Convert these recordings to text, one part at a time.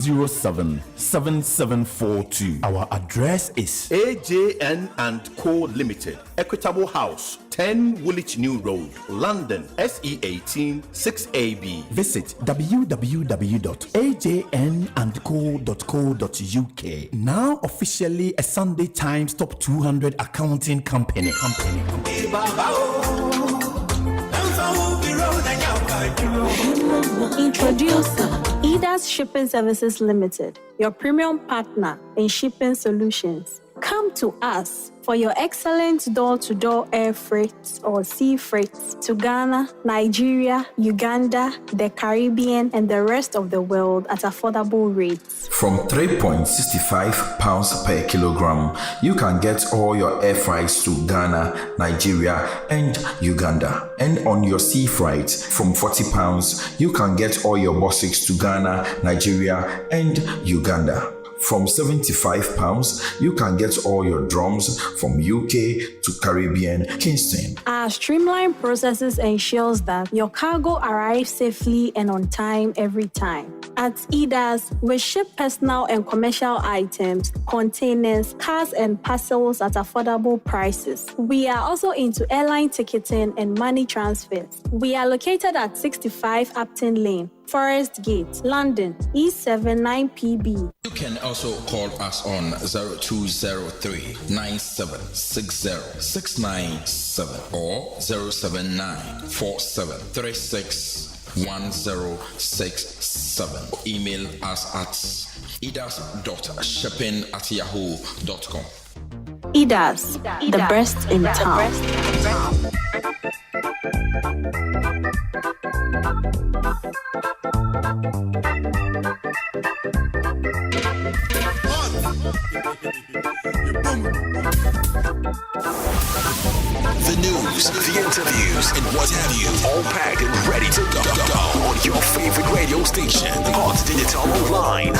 077742. Our address is AJN and Co Limited, Equitable House, 10 Woolwich New Road, London, SE18 6AB. Visit www.ajnandco.co.uk. Now officially a Sunday Times Top 200 accounting company. Introducing Ida's Shipping Services Limited, your premium partner in shipping solutions. Come to us for your excellent door-to-door air freight or sea freight to Ghana, Nigeria, Uganda, the Caribbean, and the rest of the world at affordable rates. From £3.65 per kilogram, you can get all your air freights to Ghana, Nigeria, and Uganda. And on your sea freight, from £40, you can get all your boxes to Ghana, Nigeria, and Uganda. From £75, you can get all your drums from UK to Caribbean, Kingston. Our streamlined processes ensures that your cargo arrives safely and on time every time. At Ida's, we ship personal and commercial items, containers, cars, and parcels at affordable prices. We are also into airline ticketing and money transfers. We are located at 65 Upton Lane, Forest Gate, London, E79PB. You can also call us on 0203 9760 697 or 079 4736 1067. Email us at idas.shipping@yahoo.com. Idas, the best in town. The news, the interviews, and what have you, all packed and ready to go on your favorite radio station, Hot Digital Online.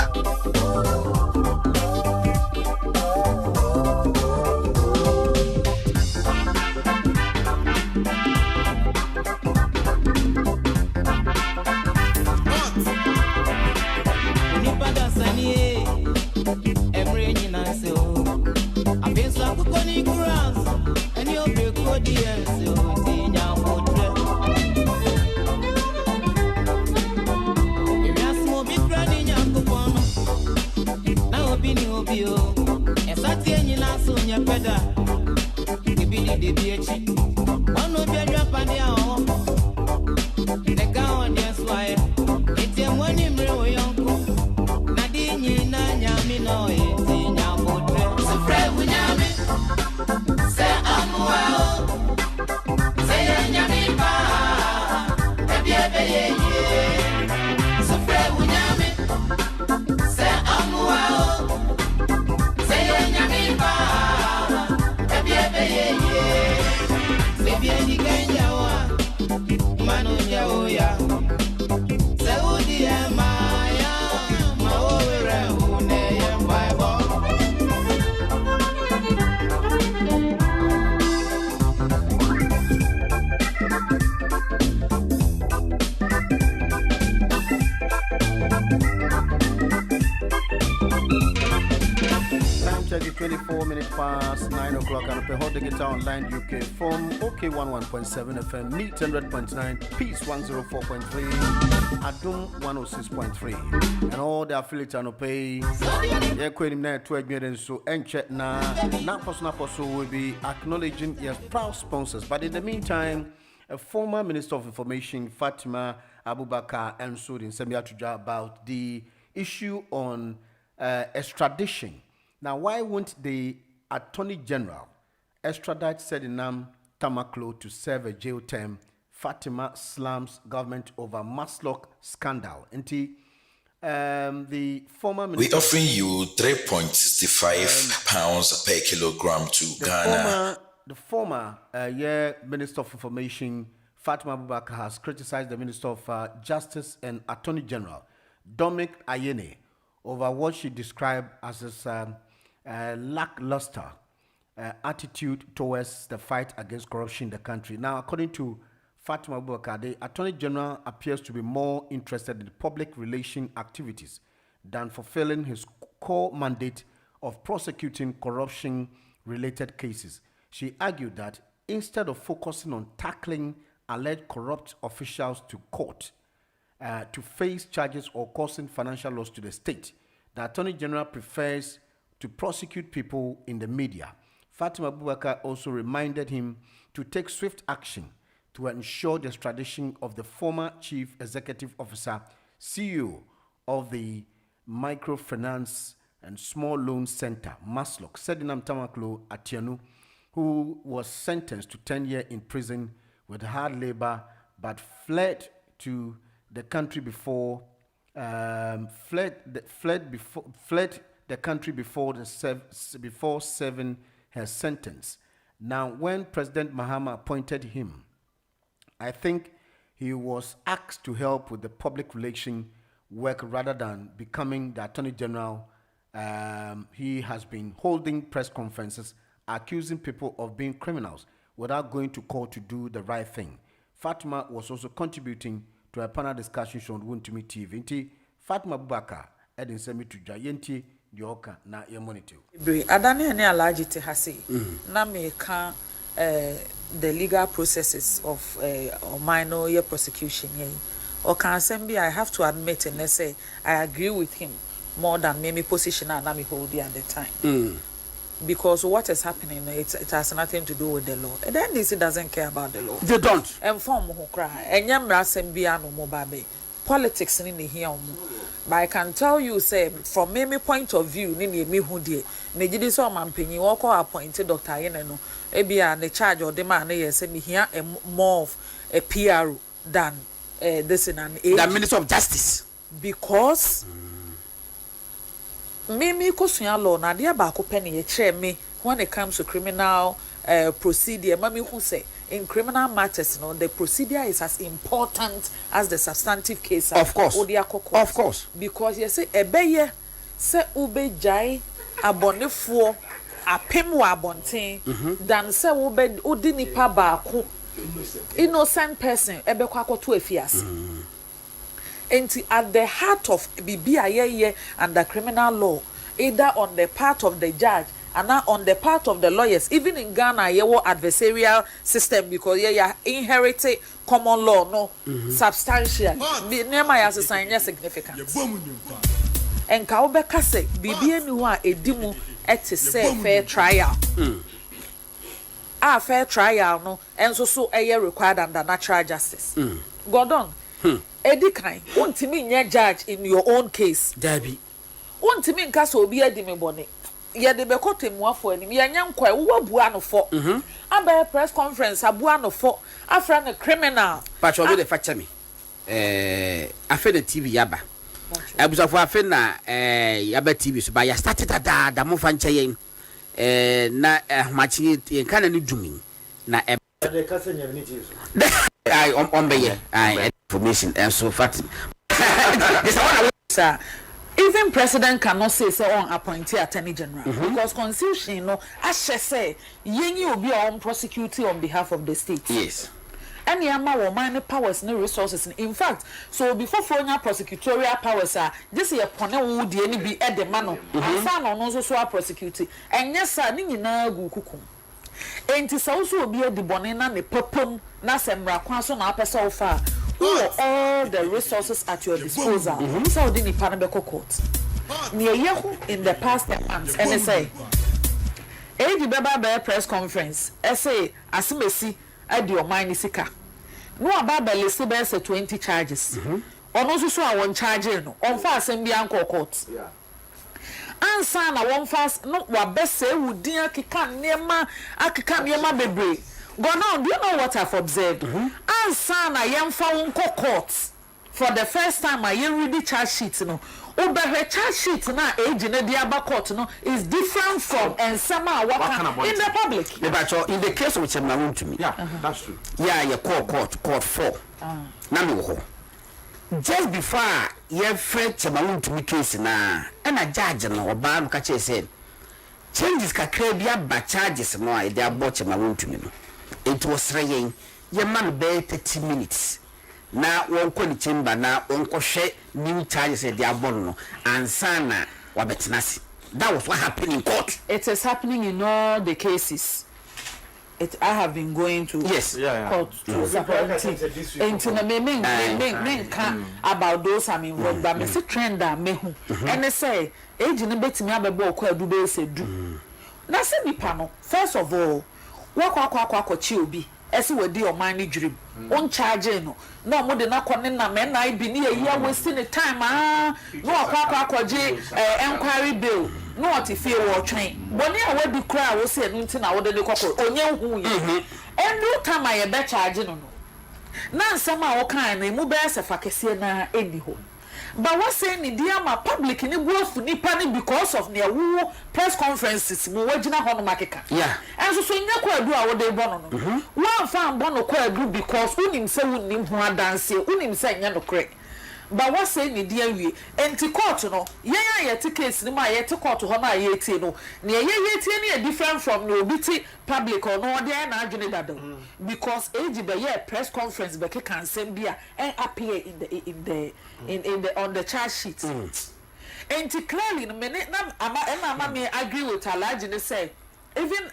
Online UK from OK 11.7 FM, Meet 100.9, Peace 104.3, Adum 106.3, and all the affiliates are no pay. Yeah, quitting there 12 million so and check now. Napo will be acknowledging yes proud sponsors, but in the meantime, a former Minister of Information Fatima Abubakar answered in Semia Tuja about the issue on extradition. Now, why won't the Attorney General extradite Sedinam Tamaklo to serve a jail term? Fatima slams government over Maslock scandal. The former We're offering you £3.65 per kilogram to Ghana. The former Minister of Information Fatima Abubakar has criticized the Minister of Justice and Attorney General Dominic Ayene over what she described as his lackluster attitude towards the fight against corruption in the country. Now, according to Fatima Abubakar, the Attorney General appears to be more interested in public relation activities than fulfilling his core mandate of prosecuting corruption-related cases. She argued that instead of focusing on tackling alleged corrupt officials to court to face charges or causing financial loss to the state, the Attorney General prefers to prosecute people in the media. Fatima Abubakar also reminded him to take swift action to ensure the extradition of the former Chief Executive Officer, CEO of the Microfinance and Small Loan Center, MASLOC, Sedinam Tamaklo Atienu, who was sentenced to 10 years in prison with hard labor, but fled the country before serving her sentence. Now, when President Mahama appointed him, I think he was asked to help with the public relation work rather than becoming the Attorney General. He has been holding press conferences accusing people of being criminals without going to court to do the right thing. Fatima was also contributing to a panel discussion on Wuntumi TV. Inti Fatima Abubakar edin semi to Jayenti Dioka na ye monitor. Adane ne alaji te hase. Na me ka the legal processes of minor year prosecution ye. Or can assembly, I have to admit and let's say I agree with him more than maybe position and me hold at the time. Because what is happening, it has nothing to do with the law. And then this doesn't care about the law. They don't. And form who cry. And yamra assembly no mobabe. Politics in the here. But I can tell you, say, from my point of view, nini me who dear. Nejidi so man penny walk or appointed Dr. Yeneno. Ebia the charge or demand say me here more of a PR than this in an age. The Minister of Justice. Because me kosuya law na dia ba ko penny e chere me when it comes to criminal procedure. Mami who say in criminal matters, the procedure is as important as the substantive case. Of course. Of course. Because you say ebeye se ube jai abonefo apem wa abonten than se ube odi nipa baako innocent person ebe kwa akoto afiase. And at the heart of BBIA and the criminal law, either on the part of the judge and not on the part of the lawyers, even in Ghana, you have adversarial system because you inherited common law, no substantial. Nema ya sign significant. And Kaubeka say, BBN who are a demo at say fair trial. Fair trial, no, and so a year required under natural justice. Gordon. Edi kind, won't mean your judge in your own case. Debbie. Won't mean Castle be a dimibone. Yet the becote more for him, young quay, who buano for. A press conference, a buano for, a friend a criminal. But you'll be the fetch me. I fed the TV yaba. I was of a fena, yaba TV, so by I started at the Mofanchain, na matching it in Canada doing. Na the cousin I on the I information and so fast. Sir, even president cannot say so on appointee attorney general because constitution no as say yenyi will be on prosecuting on behalf of the state. Yes. Any ama wo man powers no resources in fact so before foreign prosecutorial powers are this year pone wo de ani bi e de ma no asa no no so prosecute enye sa ni nyina gu kuku. Enti sa also obi edi bone na ne popom na semra kwa so na apesa wo fa all the resources at your disposal so odi ni pan be court near yehu in the past months and say edi beba press conference say asimesi adi o man sika no ababa list be say 20 charges ono so a won charge no on fa asem bia nko court ansa na won fast no wa bese wudin akeka niema bebre go now do you know what I've observed ansa na yemfa won court for the first time I read the charge sheet no oberhe charge sheet na age na dia ba court no is different from ensema waka in the public in the case of Chemawun to me That's true. Yeah, you court 4 na me wo just before you fret Chemawun to me case na and a judge no oba no ka che say changes kakra bia ba charges no they are bought Chemawun to me no it was raying your man be 30 minutes na wonko ni chamber na wonko hwe new charges e dia born no ansana wabetenasi. That was what happened in court. It is happening in all the cases. I have been going to court to support it. And to me about those I'm involved. But me see trend that me who and they say age ni beti me abebo kwa do be say do. Na se bi pa no first of all wakwa chi obi esi we di o man ni dream. On charge no no mo de na kone na me na bi ni eyi wasting the time no akwa je enquiry bill no what if you were train boni a we do cry wo say no nti na wo de kokko onye hu ye every time I be charge no na nsam a wo kan na mu be se fa kese na eni ho but what say ni dia ma public ni buofu nipa ni because of ne wo press conferences mo wagina ho no makeka enso so nya kwa adu a wo de bono no one fan bono kwa adu because unim se unim ho adanse unim se nya no correct. But what say ni dia wie enti court no ye case ni ma ye court ho na ye tie no na ye tie ni different from no biti public or no there na adwene dado because age be ye press conference be ke cancel bia and appear in the on the charge sheet enti clearly no me na ama me agree with Alhaji ne say even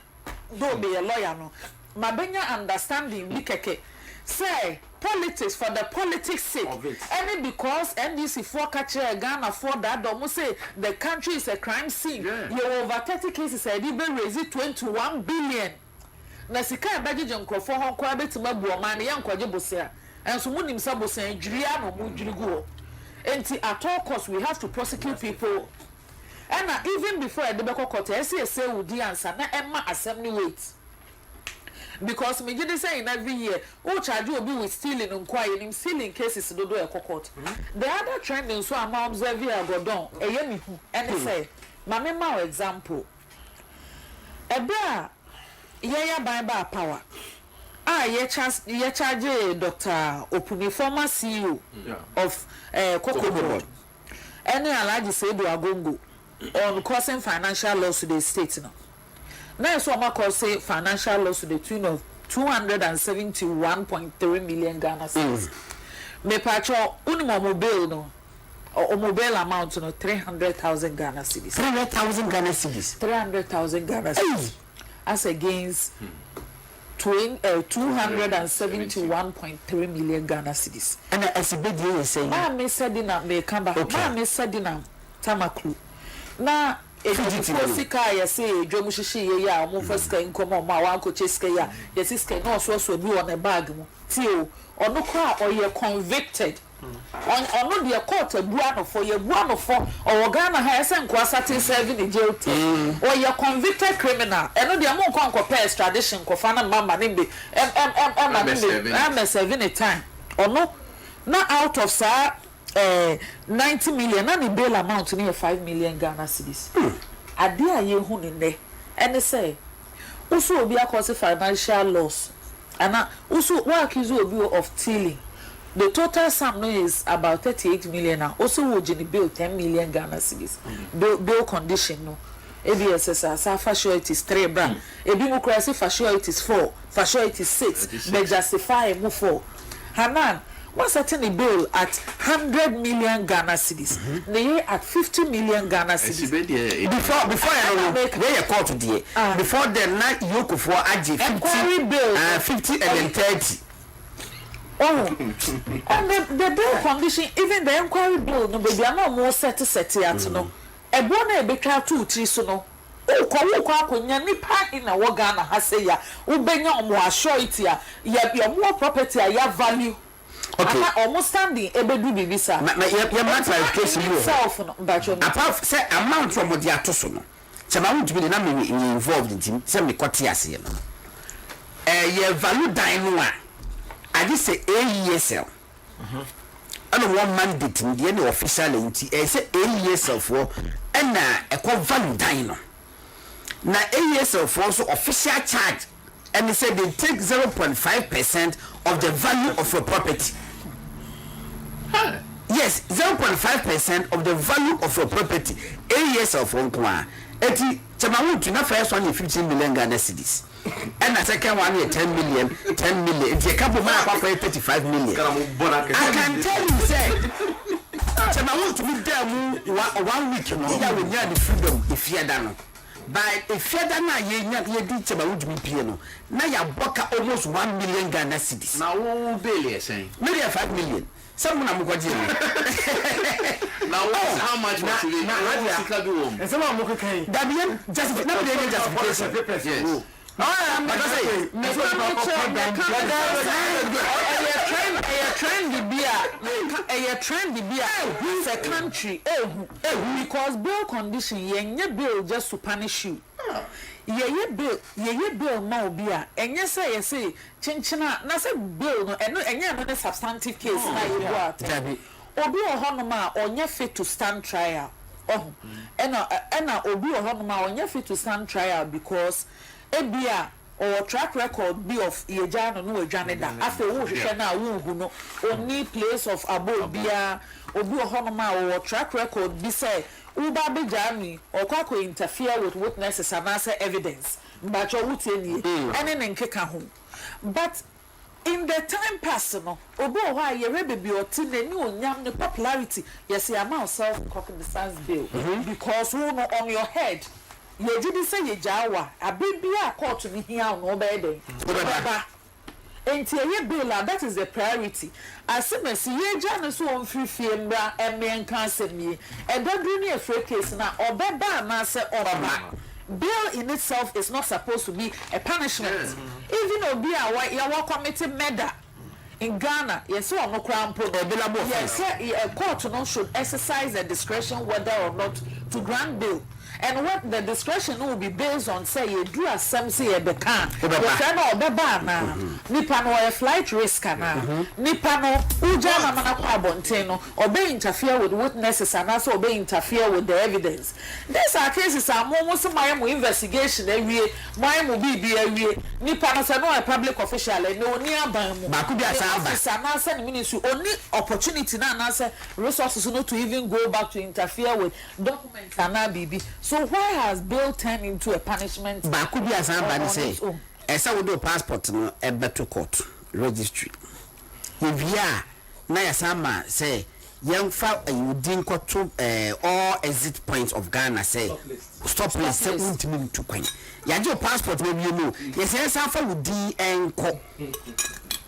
though be a lawyer no mabenya understanding bi keke say politics for the politics sake and because NDC for catch Ghana for that don't say the country is a crime scene. You over 30 cases I did raise it 21 billion na sika e baje nkrofo ho kwa betima buo man ye nkwaje bosia enso munim sa bosia dwiria no mu dwirigu enti at all cost we have to prosecute people and even before the court say would answer na emma assembly wait. Because me just say in every year, oh charge will be with stealing and quiet in stealing cases do a court. The other trend in so I'm observing a godon, a yemi who, and say, Mamma example. A bra, yeah, by power. Ye charge Dr. Opuni, former CEO of Cocoa Board. Any Alhaji say do agongo on causing financial loss to the state now. Now, so I call say financial loss to the tune of 271.3 million Ghana cedis. Me pacho unimo mobile no or mobile amount no 300,000 Ghana cedis. 300,000 Ghana cedis. 300,000 Ghana cedis. As against 271.3 million Ghana cedis. And as a big deal saying, ma me said in me come back. Ma me said in Tamaklu. Na Sika ya say drum shishi ye ya mo first ka nkomo ma wa ko cheska ya ye siska no so bi on a bag mo tio ono kwa or ye convicted ono de court abuano for ye buano for or Ghana ha ese nko asate serving in jail or ye convicted criminal eno de mo nko pay extradition ko fa na mama ne be am serving a time ono na out of sa 90 million and the bail amount near 5 million Ghana cedis. Ade a ye hu ne ne ene say uso obi akose financial loss and uso wa accuse obi of stealing. The total sum no is about 38 million now. Also wo gini bail 10 million Ghana cedis. Bail condition no. ABSS as for sure it is 3 bra. Ebi mo kura say for sure it is 4, for sure it is 6. They justify mo 4. Hanan was setting a bill at 100 million Ghana cedis. They at 50 million Ghana cedis. Before I don't know where you call today. Before the night you could for AG 50 bill 50 and then 30. Oh, and the bill condition, even the inquiry bill, no baby, I'm not more set at no. A bonnet be try 2-3 so no. Oh, kwa nipa in a Ghana has say ya. Ubenya more sure it ya. Ya more property ya value. Okay. Almost standing ebedu bibisa. Your man clarification yourself apart say amount from what they are to so no. Chama won't be na me involved in team. Say me kwati ase no. Your value dying no a. I just say AESL. And one mandate in the official entity. Say AESL for and a value dying no. Na AESL for so official charge. And they said they take 0.5% of the value of your property. Yes, 0.5% of the value of your property. A years of one kwa. Eti chamawu to na first one 15 million Ghana cedis. And the second one is 10 million. It's a couple of 35 million. I can tell you, say, I want to be there 1 week, you know, we need the freedom if you're done. But if you're done, you did about piano. Now you buck almost 1 million Ghana cedis. Now, who Billy saying? Maybe 5 million. Someone I'm going to now, how much was it? And some of them Dabian justification. Yes. I'm not saying. Trend it's a country because bail condition yenye bill just to punish you. Ye bill now be a and yes say chinchina na say bill no enye no substantive case na you go out. Obi ohonoma onye fit to stand trial. Oh ena obi ohonoma onye fit to stand trial because ebia or track record be of yejano no ejane da afa wo hwehwe na wo hu no only place of abobia obi ohonoma or track record be say uba be jami or kwako interfere with witnesses and answer evidence mbacho wutie ni ene nkeka ho but in the time personal obi oho ye rebebi oti nani onyam ne popularity yes ya ma self cognizance bill because who no on your head you did say ye jawa abibia court ni hia no obede baba enti ye bill that is the priority asemesi ye jana so on free mbra emien kansemi e dadru ni afre case na obeba na se oba bill in itself is not supposed to be a punishment even obi a ya committed murder in Ghana yes so no crown po yes a court no should exercise their discretion whether or not to grant bail. And what the discretion will be based on say you do as some say a becan. The friend or beba na nipa no a flight risk na nipa no uja na mana kwa bonteno or be interfere with witnesses and also be interfere with the evidence. These are cases are almost my investigation every my mo be every nipa no say no a public official and no nearby mo ba could be a send ministry only opportunity na say resources not to even go back to interfere with documents and bibi. So why has bail turned into a punishment? But could be as somebody say, as I would do passport no a better court registry. If ya na sama say young fa you didn't go to all exit points of Ghana say stop place say ultimate to coin. Ya your passport maybe you know. Yes, yes, I would di enko.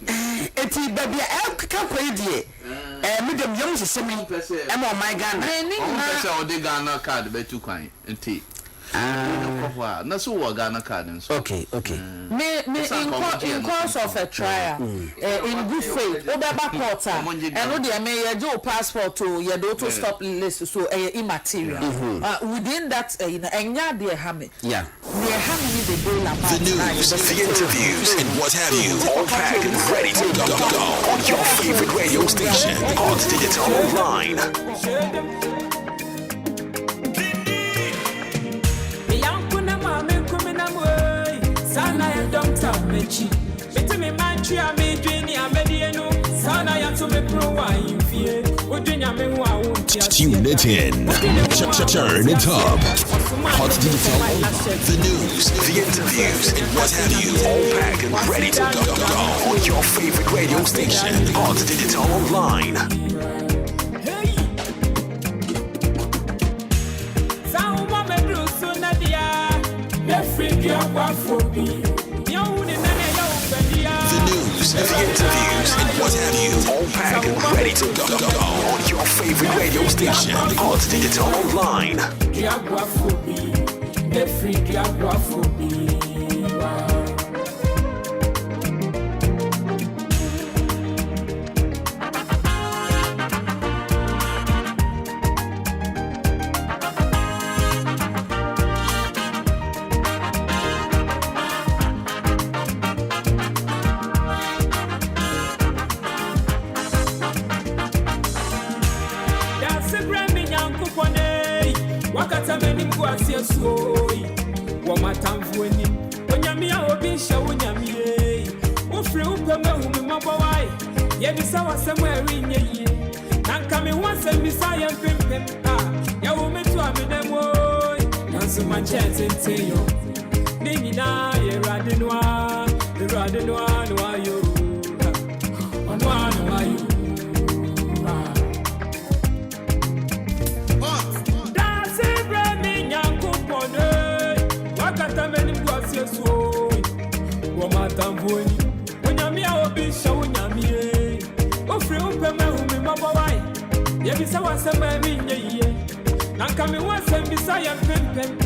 Eti baby can kwai die medium young se me am on my Ghana person or the Ghana card be too kind enti na so wo Ghana card nso okay me in course of a trial in good faith obeba court and no dey me your passport to your to stop list so immaterial within that enya dey ha me yeah the news, the interviews, and what have you, all packed and ready to go on your favorite radio station, Odds Digital Online. Tune it in. Turn it up. Hot Digital Online. The news, the interviews, and what have you, all packed and ready to go on your favorite radio station, Hot Digital Online. The news, the interviews, and what have you, all packed and ready to go on your favorite radio station, Odds Digital Online. Nina, you're riding one, why you? On one, why you? That's it, Brandon, young coupon. What a many was your soul. Woman, when you're me, I will be showing me. Oh, free open my mobile. Yes, I was a man in ye. Now coming once and beside your pimpin'.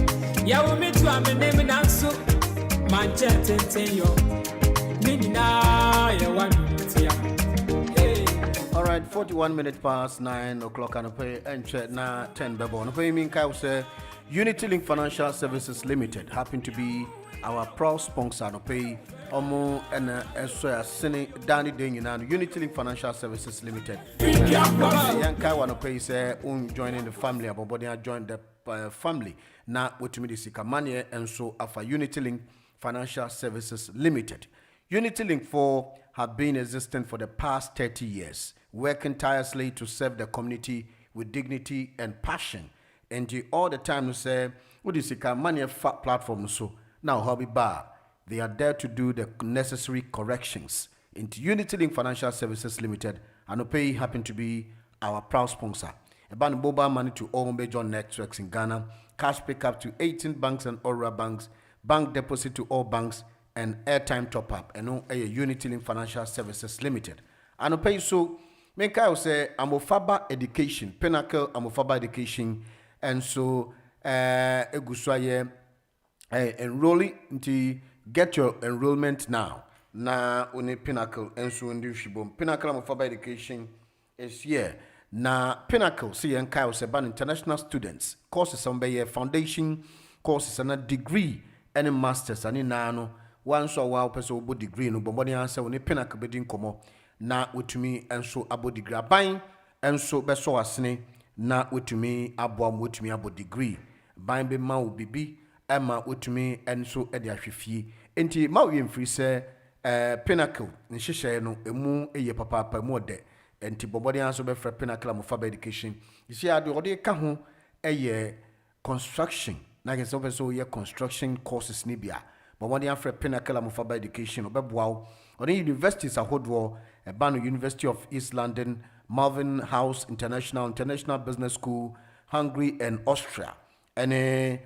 Ya will meet you, I'm a name and answer. Manchester, yo. Nina, you want All right, 41 minutes past 9 o'clock and pay and check na 10 bebo. No pay mean Kyle say Unity Link Financial Services Limited happen to be our proud sponsor. No pay Omo and so Sene Danny Dane Unity Link Financial Services Limited. Young Kyle no pay say joining the family. Abobody joined the family. Now what to me this money and so after Unity Link Financial Services Limited. Unity Link 4 have been existing for the past 30 years, working tirelessly to serve the community with dignity and passion. And all the time to say, what is the money platform so now hobby bar. They are there to do the necessary corrections. Into Unity Link Financial Services Limited, and pay happen to be our proud sponsor. About mobile money to all major networks in Ghana, cash pickup to 18 banks and Aura banks, bank deposit to all banks, and airtime top up, and no a Unity Link Financial Services Limited. And pay so, make I say, Amofaba Education, Pinnacle Amofaba Education, and so, Eguswaye, enrolling into get your enrollment now. Na uni Pinnacle, and so in the Pinnacle Amofaba Education is here. Na Pinnacle, see, and Kyle say, ban international students, courses on by foundation, courses and a degree, any masters, and in nano. One so wow person will degree no but body answer when Pinnacle bedin komo na wetumi enso abo degree ban enso beso asene na wetumi abo am wetumi abo degree ban be ma obibi ema wetumi enso e de ahwefie enti ma we mfiri se Pinnacle nhihye no emu eye papa mu ode enti bobody answer be fra Pinnacle Amofaba Education you see ade ode ka ho eye construction na get so ye construction courses ni bia but one day Pinnacle Amofaba Education obeboa on the universities ahodwo Ebano University of East London, Malvern House International Business School, Hungary and Austria, and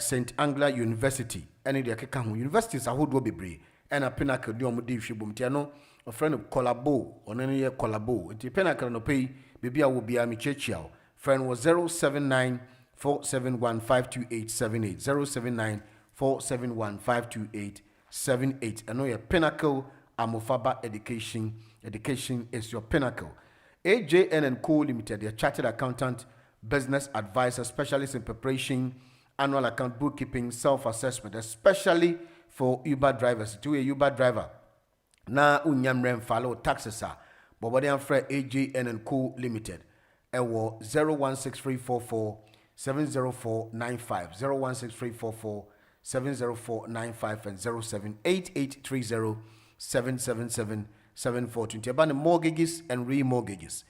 St. Angela University, and the Kekahu universities ahodwo bebre and a Pinnacle di omudi fibumtiano a friend of collabo on any year collabo the Pinnacle no pay bibia will be a michechiao friend was 079 471 52878 079 471 52878. I know your Pinnacle Amofaba Education. Education is your pinnacle. AJN and Co Limited, your chartered accountant, business advisor, specialist in preparation, annual account bookkeeping, self-assessment, especially for Uber drivers. To a Uber driver, na unyamrem follow taxes are. But what they are for AJN and Co Limited. Ewo 016344 70495 016344 70495 and 078830777742. About the mortgages and remortgages,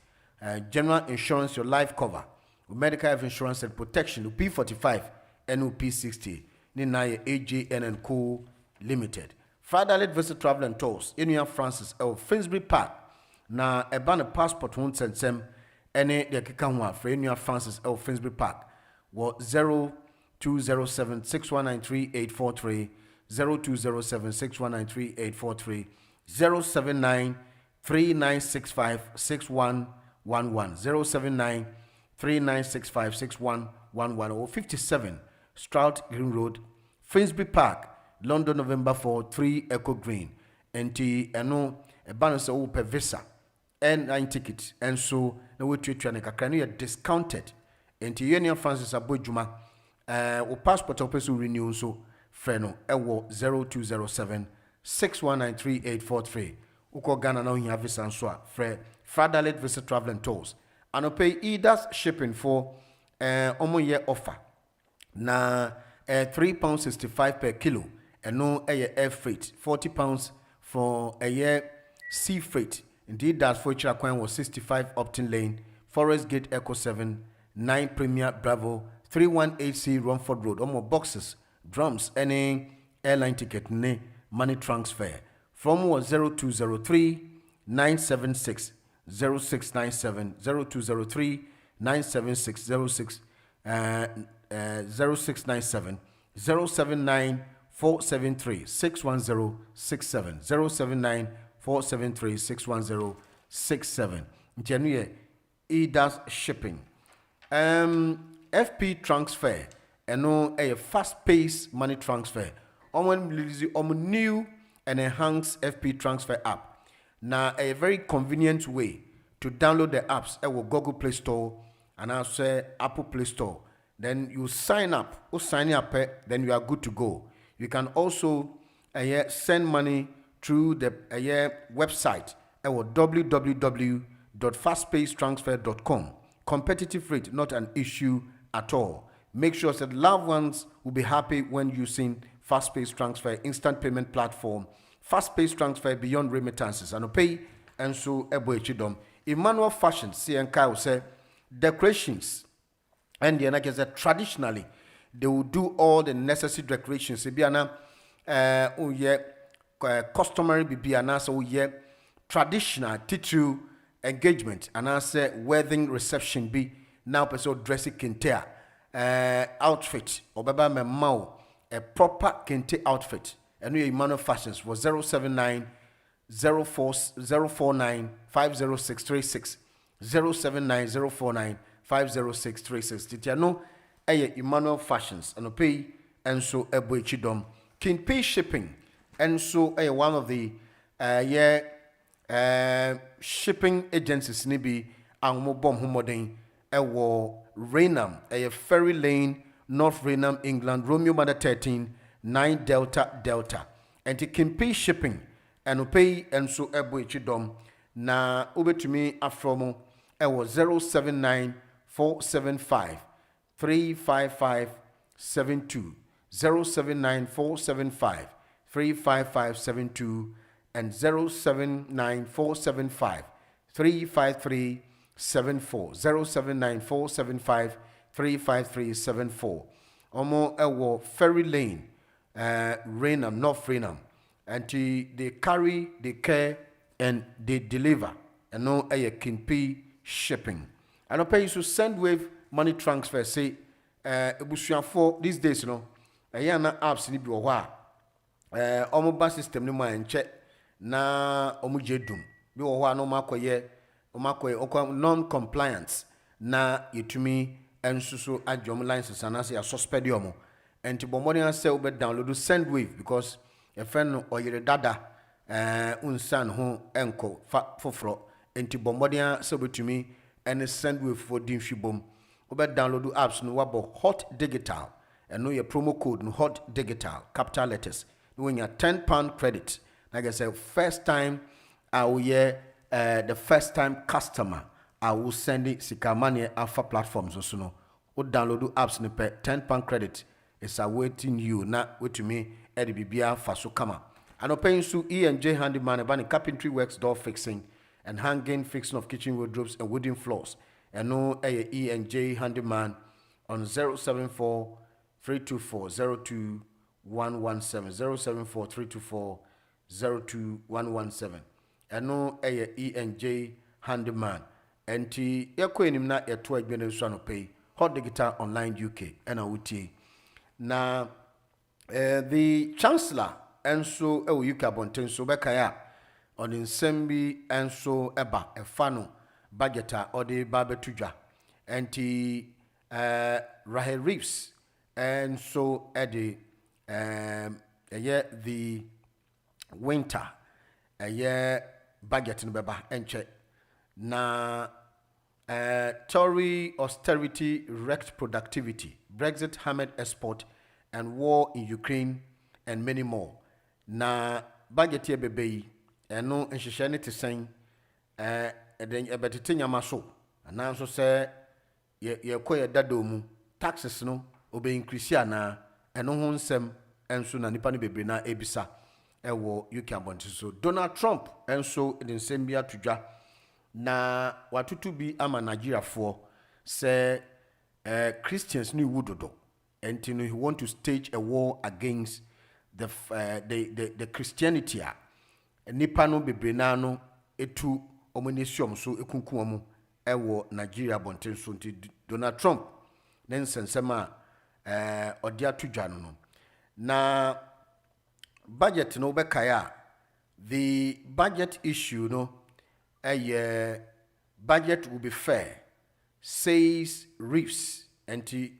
general insurance, your life cover, medical health insurance and protection, P45 and P60. Nina AJN and Co Limited. Fatherless Visit Travel and Tours. Inuya Francis Finsbury Park. Na ebana passport won't send some any the kikanwa for Inuya Francis Finsbury Park. What 0207 6193843 0207 6193843 079 3965 6111 079 3965 6111 or 57 Stroud Green Road, Finsbury Park, London, November 4 3 Echo Green. And no a balance of per visa and 9 tickets and so no way to can discounted. And Union Francis Abojuma o passport opesu renew so freno ewo 0207 6193843 uko Ghana now you have visa and so fre Fatherless Visit Travel and Tours and pay EDAS shipping for omo year offer na £3.65 per kilo and no air freight £40 for a year sea freight. Indeed that for each coin was 65 Upton Lane, Forest Gate Echo 7 9 Premier Bravo 318C Romford Road. Omo boxes, drums, any airline ticket ne money transfer from was 0203 976 0697 0203 976 0697 079 473 61067 079 473 61067. January EDAS shipping. FP transfer and a fast-paced money transfer. Release new and enhanced FP transfer app. Now a very convenient way to download the apps at Google Play Store and also Apple Play Store. Then you sign up. Then you are good to go. You can also send money through the website at www.fastpacetransfer.com. Competitive rate, not an issue at all. Make sure that loved ones will be happy when using fast-paced transfer, instant payment platform, fast-paced transfer beyond remittances, and pay and so eboechidom. Emmanuel Fashion, CNK will say decorations, and the like that traditionally they will do all the necessary decorations. Biana, customary bibiana, so traditional tissue engagement, and I say wedding reception be now person dressing kente outfit or baba me mau a proper kente outfit. And we Emmanuel Fashions was 079 049 50636 079 049 50636. Titiano Emmanuel Fashions and pay and so eboechidom can pay shipping and so one of the shipping agencies nibi ang mo bom humodin Raynham Ferry Lane, North Raynham, England, Romeo Mother 13 9 Delta and it can pay shipping and pay and so eboechidom na ubetumi afromo 079 475 35572 079 475 35572 and 079 475 35374 079 475 35374 Omo Ferry Lane Raynham, North Raynham, and they carry, they care, and they deliver. And no can pay shipping. And I pay you to send wave money transfer. Say, for these days, you know, na apps ni bi wa. Omo ba system ni mo enche na omo jedum. Bi wa no makoye, non-compliance na yetumi ensusu adjom license and say suspend yomo. And to bombardier say we download the send wave because a friend or your dada unsan who enko for and to bombardier say to me and send wave for dimfibom. We download the apps no wabo hot digital and know your promo code no hot digital capital letters. When your £10 credit, like I said, first time I will the first time customer I will send it sikamani alpha platforms also no. We download the apps no pay £10 credit. It's awaiting you na wait me Eddie Bibia Faso Kama. And open to E&J handyman about carpentry works, door fixing and hanging, fixing of kitchen wardrobes and wooden floors. And no E&J handyman on 074 324 02117 074 324 02117. And no E&J handyman. And T Yakoinim na ya 12 billion swano pay hot digital online UK and a Now, the Chancellor and so UK Bonten so Bekaya on the Sembi and so Eba a fano budgeter or the Barbetuja and the Rahel Reeves and so Eddie the winter a year budget in Baba and check na Tory austerity wrecked productivity. Brexit hammered export and war in Ukraine and many more. Na budget here bebe and no enshishani to sing then a better thing amaso. And now so say ye koya dadomu taxes no obey increase na and no honsem and so na nipani bebe na ebisa ewo UK abonti so Donald Trump and so in Sembia tuja na watutu bi ama Nigeria for say Christians ni wudodo and he want to stage a war against the Christianity nipa no bebree no etu omonesium so ekunkum omo ewo Nigeria bonten so nti Donald Trump ne nsensema odi atudwa no na budget no bekaya the budget issue no budget will be fair says Reeves and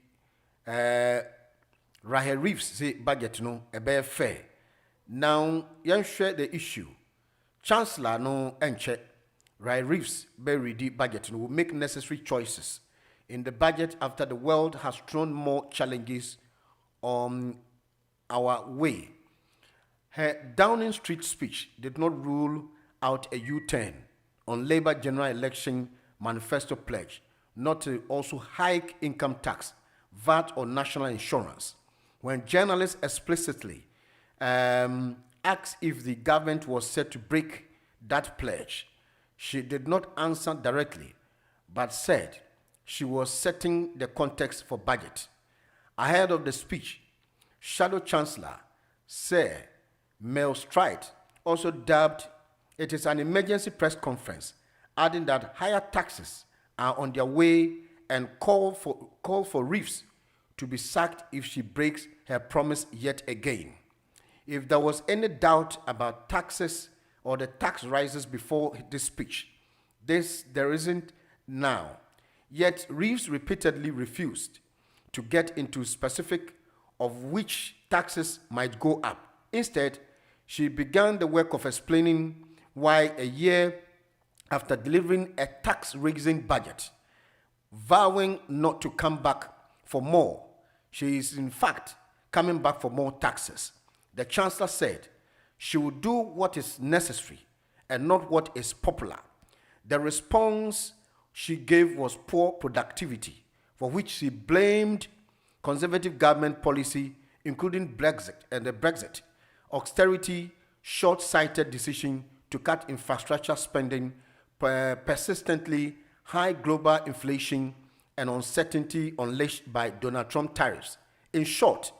Rahel Reeves say budget no be fair. Now you share the issue. Chancellor no enche Rahel Reeves be ready budget no will make necessary choices in the budget after the world has thrown more challenges on our way. Her Downing Street speech did not rule out a U-turn on Labour general election manifesto pledge not to also hike income tax, VAT or national insurance. When journalists explicitly asked if the government was set to break that pledge, she did not answer directly, but said she was setting the context for budget. Ahead of the speech, Shadow Chancellor Sir Mel Stride also dubbed it is an emergency press conference, adding that higher taxes are on their way and call for Reeves to be sacked if she breaks her promise yet again. If there was any doubt about taxes or the tax rises before this speech, there isn't now. Yet Reeves repeatedly refused to get into specific of which taxes might go up. Instead, she began the work of explaining why a year after delivering a tax-raising budget, vowing not to come back for more, she is in fact coming back for more taxes. The Chancellor said she would do what is necessary and not what is popular. The response she gave was poor productivity, for which she blamed conservative government policy, including Brexit and the Brexit, austerity, short-sighted decision to cut infrastructure spending, persistently high global inflation, and uncertainty unleashed by Donald Trump tariffs. In short,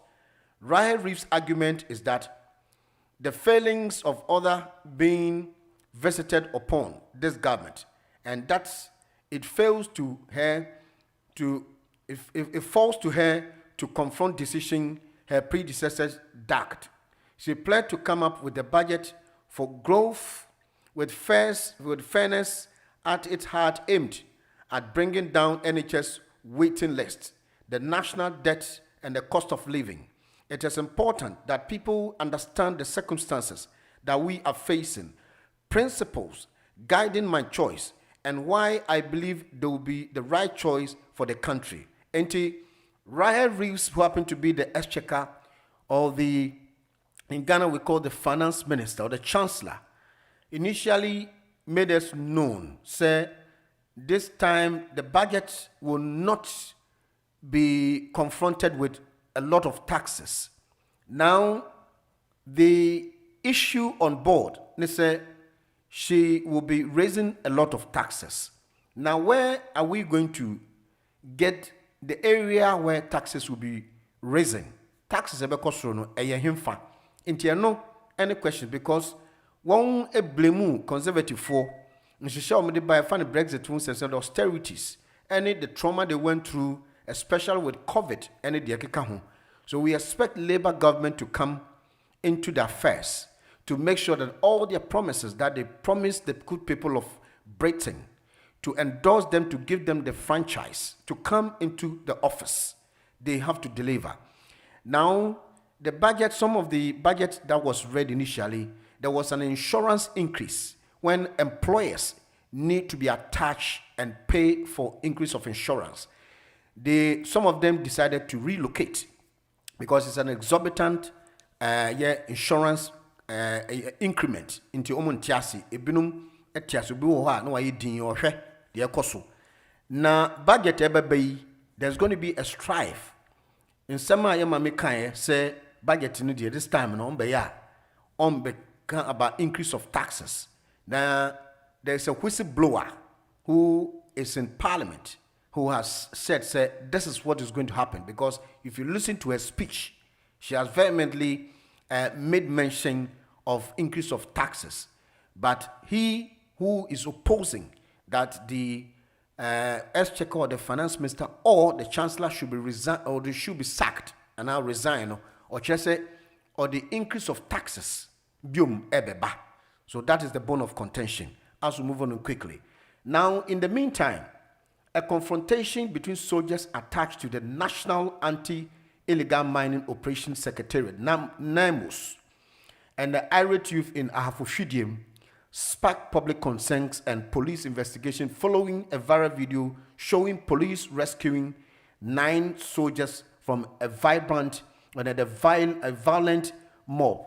Rahel Reeves' argument is that the failings of others being visited upon this government, and that it falls to her to confront decision her predecessors ducked. She planned to come up with a budget for growth with fairness at its heart, aimed at bringing down NHS waiting lists, the national debt, and the cost of living. It is important that people understand the circumstances that we are facing, principles guiding my choice, and why I believe they will be the right choice for the country. And Rahel Reeves, who happened to be the exchequer, or in Ghana we call the finance minister or the chancellor, initially made us known, say this time the budget will not be confronted with a lot of taxes. Now, the issue on board, they say she will be raising a lot of taxes. Now, where are we going to get the area where taxes will be raising? Taxes are because no himfa. Inti no any question because one a blame conservative for Nshishao me by fan Brexit one sense of austerities, any the trauma they went through, especially with COVID, any the home. So we expect Labour government to come into the affairs to make sure that all their promises that they promised the good people of Britain, to endorse them, to give them the franchise, to come into the office, they have to deliver. Now, the budget, some of the budget that was read initially, there was an insurance increase when employers need to be attached and pay for increase of insurance. Some of them decided to relocate because it's an exorbitant insurance increment into omuntiasi ebinum etiaso bi wo ha na waye din ohwe de ekoso na budget ebebe there's going to be a strife in some ayama me kan say budget no dey this time no on be about increase of taxes. Now there's a whistleblower who is in parliament who has said this is what is going to happen, because if you listen to her speech, she has vehemently made mention of increase of taxes, but he who is opposing that the exchequer or the finance minister or the chancellor should be they should be sacked and now resign, or just say, or the increase of taxes, ebeba. So that is the bone of contention. As we move on quickly. Now, in the meantime, a confrontation between soldiers attached to the National Anti-Illegal Mining Operations Secretariat, NAMOS, and the irate youth in Ahafo sparked public concerns and police investigation following a viral video showing police rescuing 9 soldiers from a violent mob.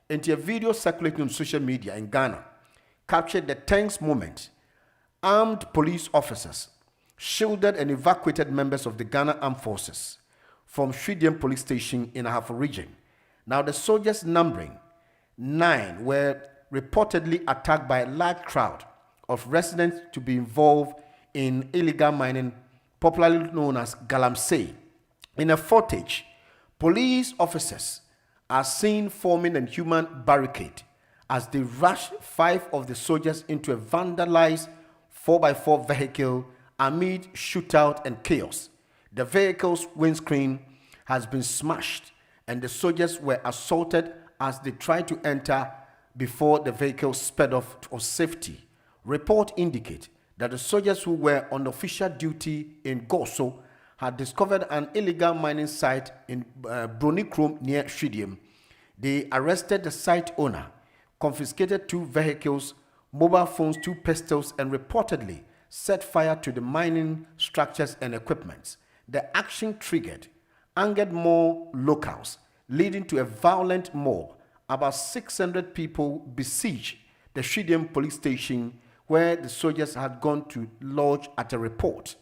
And a video circulating on social media in Ghana captured the tense moment. Armed police officers shielded and evacuated members of the Ghana Armed Forces from Shwedian police station in Ahafo region. Now, the soldiers numbering 9 were reportedly attacked by a large crowd of residents to be involved in illegal mining, popularly known as galamsey. In a footage, police officers are seen forming a human barricade as they rush 5 of the soldiers into a vandalized 4x4 vehicle amid shootout and chaos. The vehicle's windscreen has been smashed and the soldiers were assaulted as they tried to enter before the vehicle sped off for safety. Report indicate that the soldiers who were on official duty in Goso had discovered an illegal mining site in Bronicrom near Shwedium. They arrested the site owner, confiscated 2 vehicles, mobile phones, 2 pistols, and reportedly set fire to the mining structures and equipment. The action triggered angered more locals, leading to a violent mob. About 600 people besieged the Shwedium police station where the soldiers had gone to lodge at a report.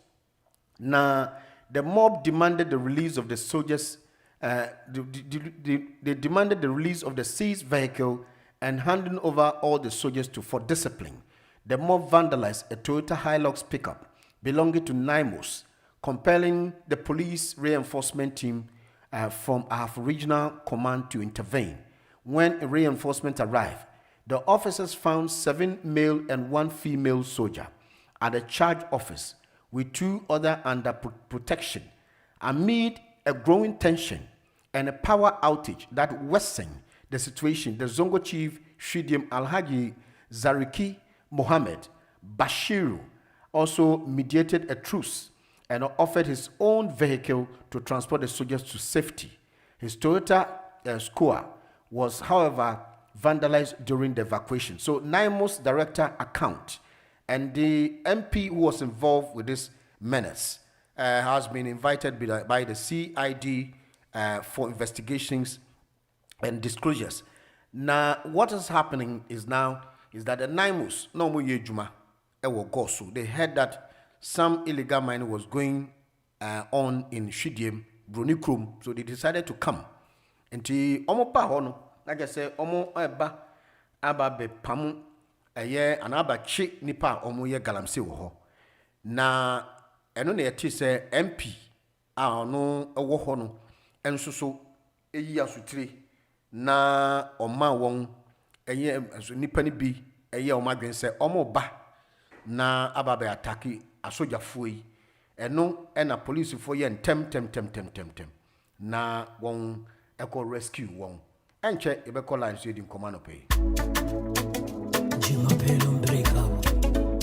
Now, the mob demanded the release of the soldiers. They demanded the release of the seized vehicle and handing over all the soldiers for discipline. The mob vandalized a Toyota Hilux pickup belonging to NIMOS, compelling the police reinforcement team from Ahafo Regional Command to intervene. When reinforcement arrived, the officers found 7 male and 1 female soldier at the charge office with 2 others under protection. Amid a growing tension and a power outage that worsened the situation, the Zongo chief Shwedium Alhaji Zariki Mohammed Bashiru also mediated a truce and offered his own vehicle to transport the soldiers to safety. His Toyota Skoa was, however, vandalized during the evacuation. So, NIMOS director account and the MP who was involved with this menace has been invited by the CID for investigations and disclosures. Now, what is happening is that the NIMOS, no more Juma, they heard that some illegal mining was going on in Shwedium, Bronicrom, so they decided to come. Nti omo pa ho no na je se omo eba aba be pamu eye anaba chi nipa omo ye galamsey wo ho na eno na yeti se MP a ono wo ho no enso so eyi asutire na oma won eye nipa ni bi eye o madwen se omo ba na aba be attack asojafo yi eno na police fo ye tem na won echo rescue one. Enche ebe call line so din command pay. Jima pelum break up.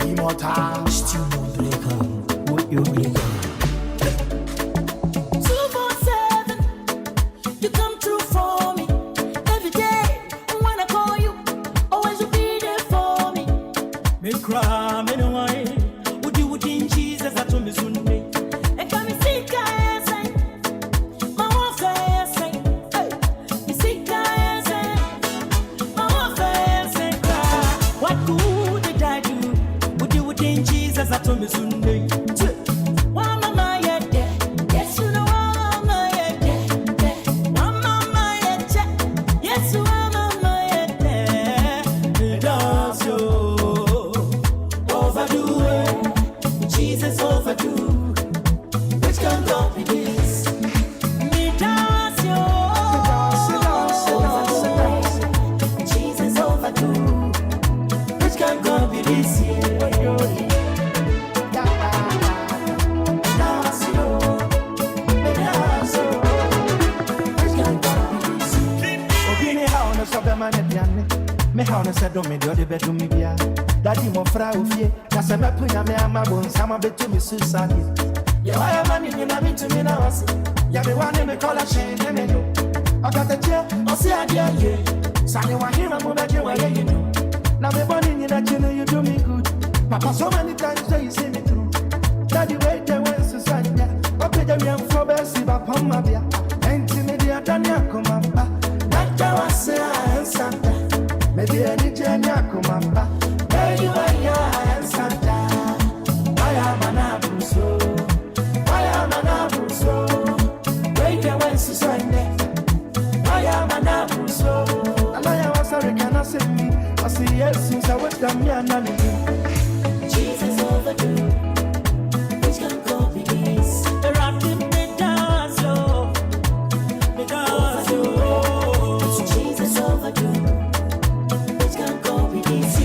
Immortal still no break up. What you break up. 247 you come true for me. Every day when I call you, always you be there for me. Me cry, me no why. Would you in Jesus that told me Sunday. And come me see guys. Jesus, I told me Sunday. town said, don't make the bedroom media. Daddy, my frau, that's a map when I'm a bone, some of it to me suicide. Yeah, I am money in a bit to me now. Yeah, the one in the collar chain, I got the chair, I'll see a dear. Sunny, one here, I'm going to do you know. Now, the money in that you know you do me good. Papa, so many times that you see me through. Daddy, wait, there was society. Okay, the young for Bessie, but Pomabia. Intimidate, and Yakumamba. That was say I am Santa. Maybe I need Yakumamba. Hey, you are Santa. I am an abuso. I am an abuso. Wait, there was society. I am an abuso. And I was sorry, can I say me? I see yes, since I was done, yeah, none of you. Jesus overdue. Which can go be this? The rapid me dance, oh. Me dance, oh. Jesus overdue. Which can go be this?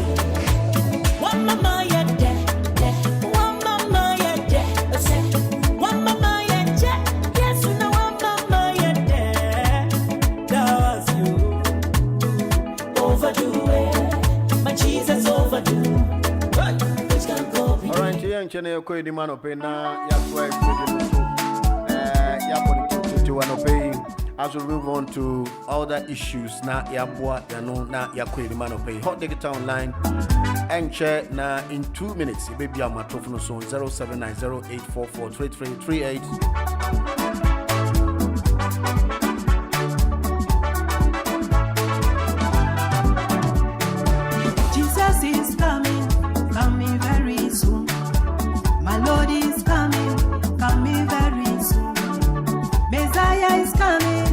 One mama, yeah, yeah. One mama, yeah, yeah. One mama, yeah, yeah. Yes, you know, one mama, yeah, yeah. That was you. Overdue, my Jesus overdue. Alright, yeah, and Chennai, okay, the man of pay now, as we move on to other issues, now, Yabua, Yano, now, Yakwe, the man of pay. Hot Digital Online, and check now in 2 minutes. It may be on my telephone zone 0790-844-3338. Jesus is coming very soon. My Lord is coming very soon. Messiah is coming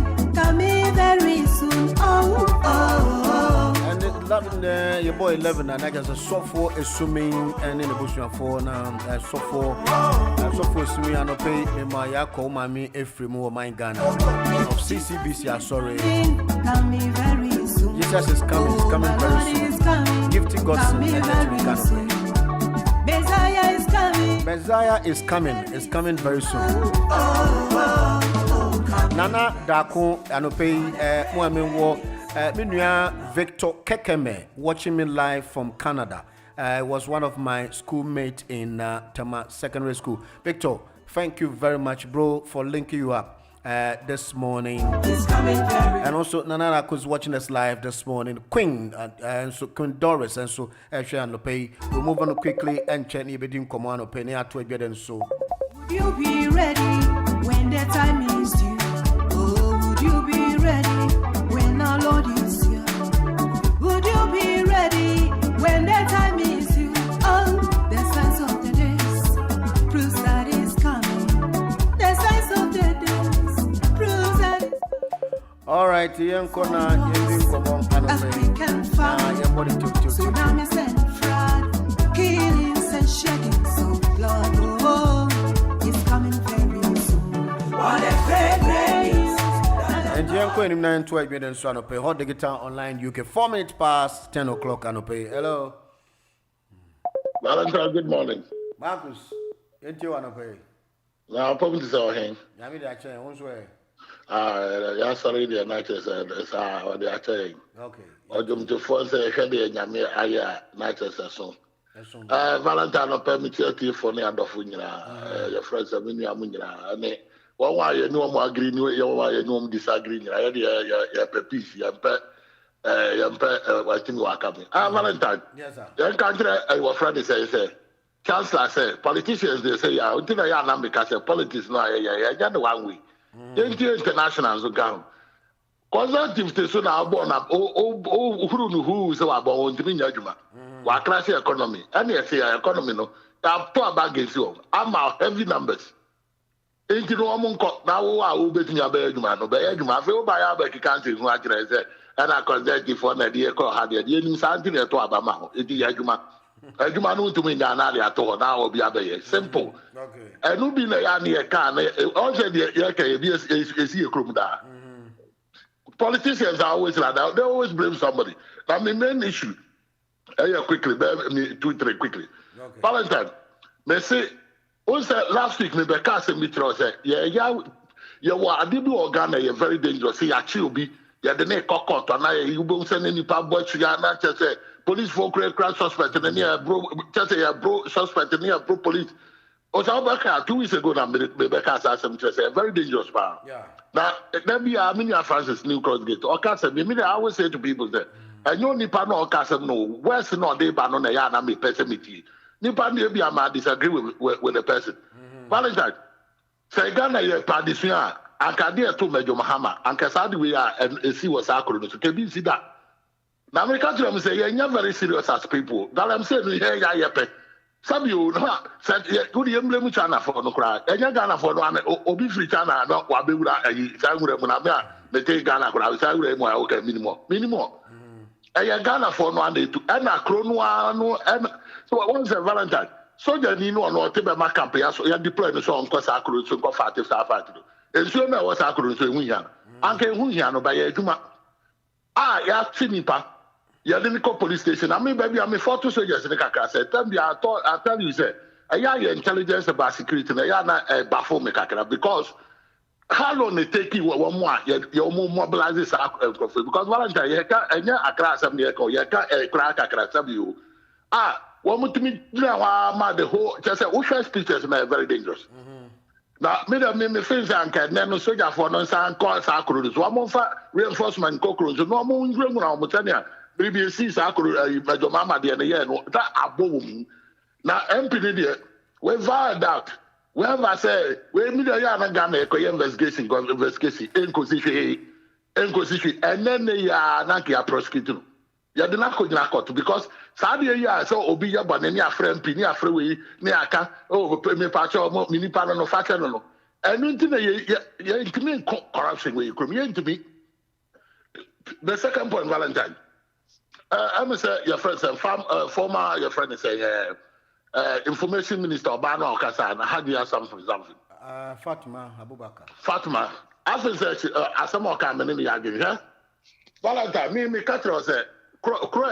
very soon. Oh, oh, oh. And 11, your boy 11, and I guess a software assuming, and in the bush for now, software assuming, and pay in my Yako, Mammy, every more my Ghana of CCBC. I'm sorry. Coming very soon. Jesus is coming very soon. Gifting God and Messiah is coming very soon. Nana Dako Anopei Muamin Minua Victor Kekeme watching me live from Canada. Was one of my schoolmates in Tama Secondary School. Victor, thank you very much, bro, for linking you up this morning. And also Nana Dako's watching us live this morning. Queen and so Queen Doris and so Anopei. We'll move on quickly and check ni bedin come on Openi at we and so. Would you be ready when the time is due? Oh, would you be ready when our Lord is here? Would you be ready when the time is due? Oh, the signs of the days proves that it's coming. The signs of the days proves that. All right, young corner, African farm, tsunamis and flood, killings and sheddings of blood. Oh, it's coming very soon. What a great race! And young corner, 9:12 minutes, so pay Hot Digital Online UK. 4 minutes past 10 o'clock, and pay. Hello, Valentine. Good morning, Marcus. You want to pay? Now, I'm probably saying, Yami, that chain, who's way? yeah, sorry, the night is what they are saying. Okay. Or jump to force a head in Yami, night is a song. Valentine, no permit you for the end of your friends, I mean, and why you know more agree, you know disagree. I had your peace, your pet, I think you are coming. Valentine, yes, sir. Your country, your friend say, Chancellor say, politicians, they say, I think I am because politics, no, I got 1 week. Internationals will go. Conservative to soon are born up. Who so are born to be Yajuma. What class economy? And yes, economy no. I'm poor baggage you. I'm out heavy numbers. Ain't you know among now I will bet in your bedroom, no bedroom. I feel by our back country who I say, and I conservative for an idea called had the enemy something to Abama. It is Yajuma. Yajuma no to me at all. Now will be a simple. Okay. And no be a can also the group there. Politicians are always like that. They always blame somebody. Now the main issue. Quickly, 2-3 quickly. Okay. Valentine, me say, last week me be cast me say, yeah, you are Ghana, you're very dangerous. See, actually be ya de ne kokot na you be send any pa boy ya na say police for crash suspect and near bro just say bro suspect near bro police. Osabaka 2 weeks ago na me Rebecca assassin say very dangerous man. Yeah. Now let me Francis New Cross Gate. Okay, me I always say to people that and you nipa no okay no where's no dey ba no na ya na me person meet. Nipa no be am disagree with the person. Valentine say Ghana ye padisua ankade to Mejo Mahama anka sad we are and see was akro no so ke bi see that. Now me catch them say you very serious as people. That I'm saying here ya yepe. Some you no said you the emblem China for no cry. Enya Ghana for no obi free China no wa be wura ayi say wura mu na me take Ghana for say wura mu okay minimum. Enya Ghana for no and to and akro no and so once a Valentine soldier ni no no tebe ma camp ya so ya deploy no so onko sa akro so go fight do. Ensuo na was akro so ehu ya. Anka ehu ya no ba ya adwuma. Ya tinipa ya didn't call police station. I mean, baby, I'm a photo soldiers in the Kaka said, I tell you, say, your intelligence about security, a baffle me Kakara, because how long they take you one more, you're more mobilizes because Valentine, you can't, a class of me, you can't a crack a class of you. One to me, the whole, just say, which speeches are very dangerous. Now, me friends and can never soldier for no sound call Sakuru. One more reinforcement cockroach, no more in Mutania. BBC Sakuru, Major Mama, the year, that above. Now, MP, we vowed out. Whenever say, we meet a young Ghana, investigation, inquisition, and then they are not prosecuted. You did not go court because Sadia, ya so Obi Yaban, friend, Pinia Freeway, Niaka, me patch or mini panel of fashion. And into you corruption where you come to me. The second point, Valentine. I'm going to say your friend, former your friend is saying, Information Minister Obano Okasan, how do you have something? Fatima Abubakar. Fatima, after as some more come in the argument, huh? Valentine, me catch us a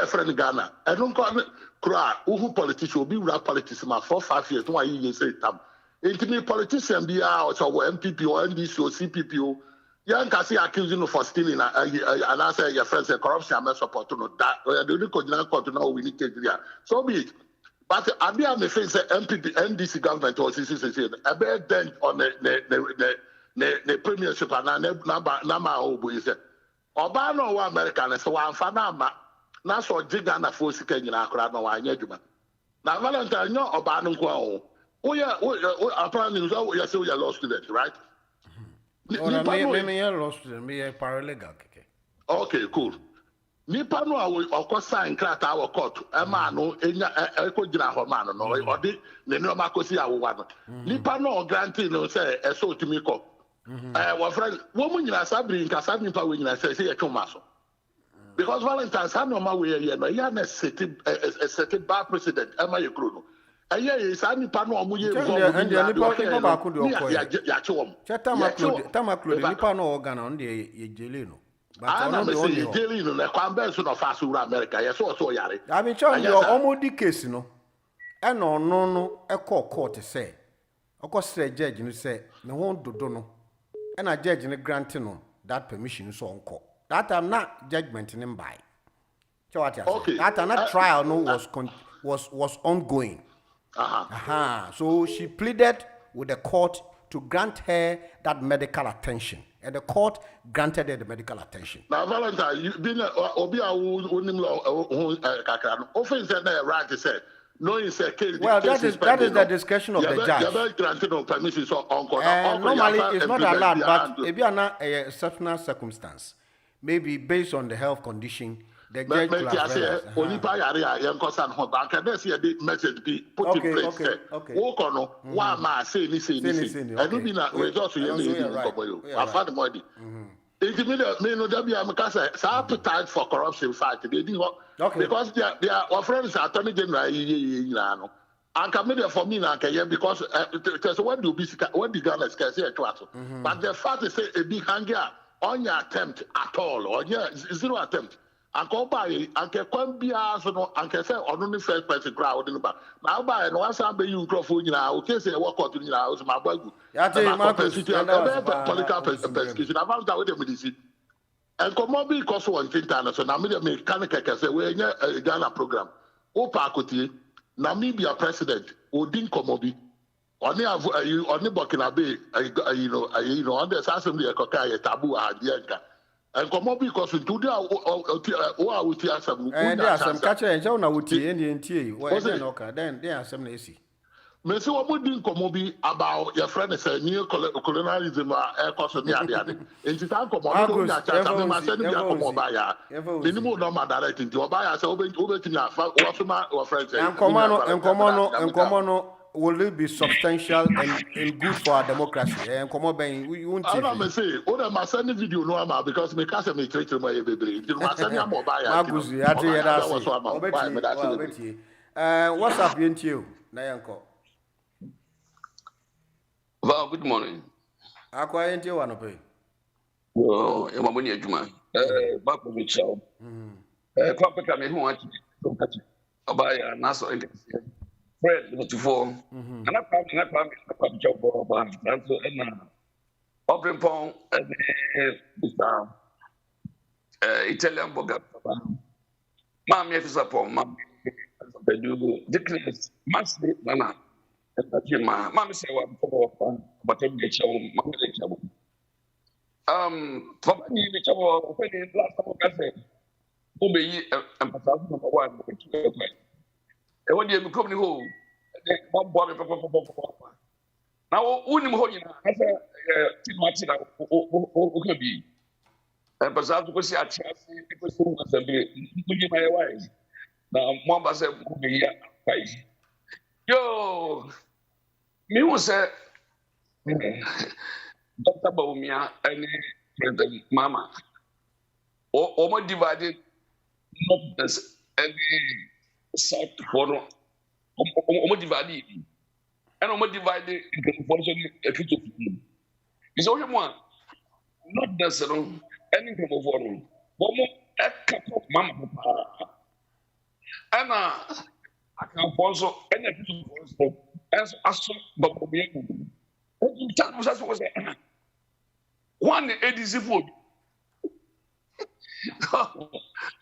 friend Ghana. I don't call it Crow, who politician will be rap politician for 5 years. Why you say tam? Intimate politician be out or MPP or NDC or CPP. Young Cassie accusing you for stealing and I say your friends say corruption I'm support to know that the only court to know we need to do. So be it. But I be on the face MPP NDC government or CCC a bad dent on the premiership and number obu is it. Obano wa American so one fanama na so Ghana for sika nyina akra no wa anyaduma. Na Valentine no Obano kwa o apparently you say you law student, right? Me lost me a paralegal. Okay, cool. Nipa no a sign crack our court. A man no eko gina ho man no or di ne no makosi awo no. Nipa no granting no say e so to me ko. Wa friend woman nyina sabri nka sabi nipa we nyina say e twoma so. Because Valentine's had no ma we here no. Ya na set bad president am I kro no. Yes, I need panel on you. Tamaklo, Nippon organ on the Jelino. But I know the Jelino, the convention of Asura America. Yes, also Yari. I mean, you're almost the case, no. And no, a court to say. Of course, say judge, and say, no one do no. And a judge in a granting that permission so on court. That I'm not judgment in by. Okay. That another trial no was ongoing. So she pleaded with the court to grant her that medical attention, and the court granted her the medical attention. Now, Valentine, you been often said right to say no, you say case. Well, that is the discretion of the judge. Normally, it's not allowed, but if you are not a exceptional circumstance, maybe based on the health condition. The judge message be put in place. Walk on one man say this. I do be not results I found the money. It may not be a appetite for corruption fight. They did what because their friends are attorney general. And come for me now, because when you be when the Ghana can say but the fact is a big hanger on your attempt at all, or zero attempt. And go by and can be asked and can say on only first person crowd in the back. Now by and once I'm you microphone now, okay, say what got in your house, my boy. Political persecution about that with the medicine. and come on because one thing so na me can say we Ghana program o pakoti Namibia president Odin Komobi only have only Burkina Bay on the assembly ekoka taboo adianka and come on because we do there o we tia some there are some catcher and Jonah would tea then there are some lazy. Me say what would Komobi about your friend is a new colonialism air cost of the other. In Titan Komobi, I said, we are Komobaya. Minimum normal directing to Obaya, so over to your or friends. And Comono will be substantial and good for our democracy. And Komobe, we won't say, oh, my sending video no because me can't make treat my baby. My sending a mobile. What's up, you? Nayanko. Well, good morning. Akwa enti wa no pe. Oh, e mamoni adwuma. Ba ko bi chaw. Kwa peka me ho ati. Obaya na so engese. Fred no tufo. Ana kwa bi chaw bo ba. So na open pon Italian boga. Ma me fisa pon ma bedu declares master nana. Mama say what but I'm get you Papa ni the chawo when last time I said who be emphasize number 1 e won dey me come ni ho one boy papa now who ni ho ni na say timati na o can be emphasize ko si atiasi ko so na sabe mu ni my wise na mo ba say ko be ya pai. Yo, me was a Dr. Baumia and President Mama. Or divided not as any South for divided. And almost divided unfortunately a future. It's only one, not necessarily anything of one. A couple of Mama. And I can also benefit as also Babomian. One ADC food.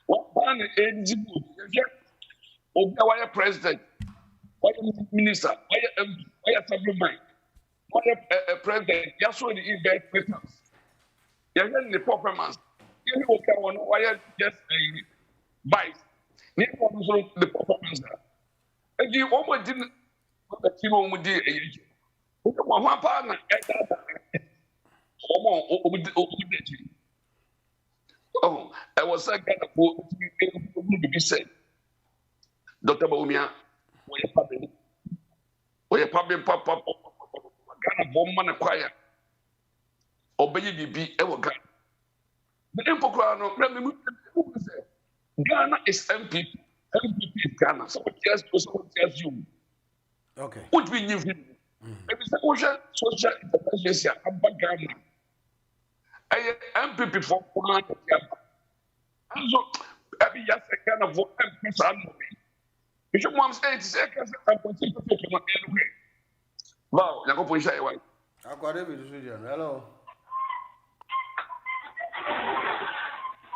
One ADC food. Why president? Why minister? Why supplement? Why a president? You saw the event papers. You are the performance. You know why just vice. The performance. And you almost didn't the team on the age. One partner oh, I was a kind of to be said. Dr. Baumia, where public papa Ghana woman acquire. Obey be ever got. The Empocrano, Ghana is MPP. MPP is Ghana. Someone tells you. Okay. What we knew him. Maybe social intervention about Ghana. I am MPP for one. And so, every year, a kind of vote and person. If your mom says 8 seconds, I'm going to take it anyway. Wow, you're going to say, why? I've got every decision. Hello.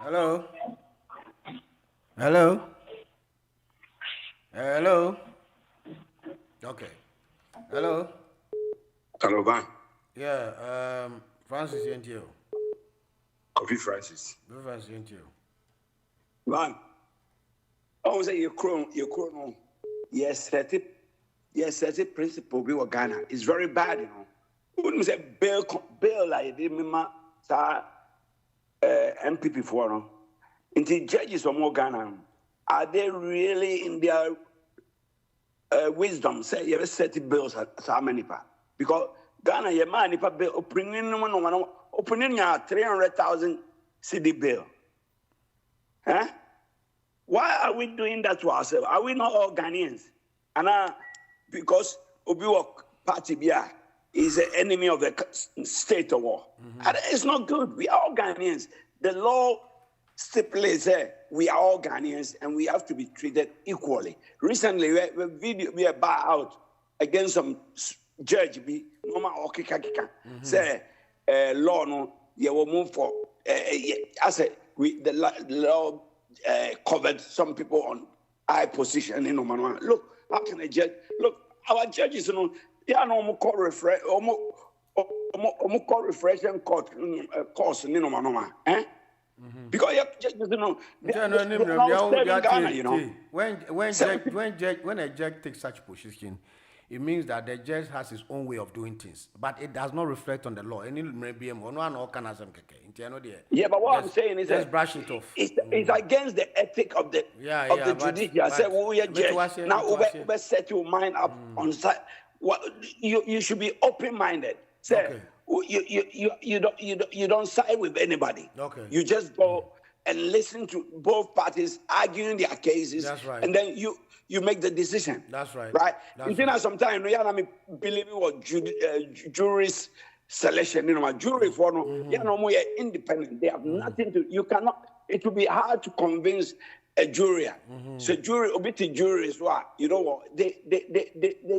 Hello. Hello. Hello. Okay. Hello. Hello, Van. Yeah. Francis Yentio. Coffee Francis. Francis Yentio. Van. I was say your crown. Yes, certain principle we were Ghana. It's very bad, you know. Wouldn't say bail like they remember MPP for no. Until judges from more Ghana. Are they really in their wisdom? Say you have set bills as how many pa? Because Ghana, your man, if a bill opening 300,000 CD bill. Huh? Why are we doing that to ourselves? Are we not all Ghanaians? And because Obiwa Party Bia is an enemy of the state of war. And it's not good. We are all Ghanaians. The law stipulates we are all Ghanaians and we have to be treated equally. Recently, we are back out against some judge, Noma Okikakika, say, law no, you will move for I said the law covered some people on high position in Oman. Look, how can a judge look? Our judges, you know, they are no more call refresh, refreshing course in Oman, eh? Because judges, you know, Ghana, you know. When a judge takes such position, it means that the judge has his own way of doing things, but it does not reflect on the law. Yeah, but what I'm saying is just brush it off. It's against the ethic of the judiciary. I said, well, we are judge. Now, we set your mind up on side. What you should be open-minded. Say, you don't side with anybody. Okay. You just go and listen to both parties arguing their cases. That's right. And then you make the decision. That's right. Right? That's you know, sometimes you know, believe what juries selection, you know, my jury for no, you know, we are independent. They have nothing to. You cannot. It will be hard to convince a jury. So jury, obiti juries, what you know what they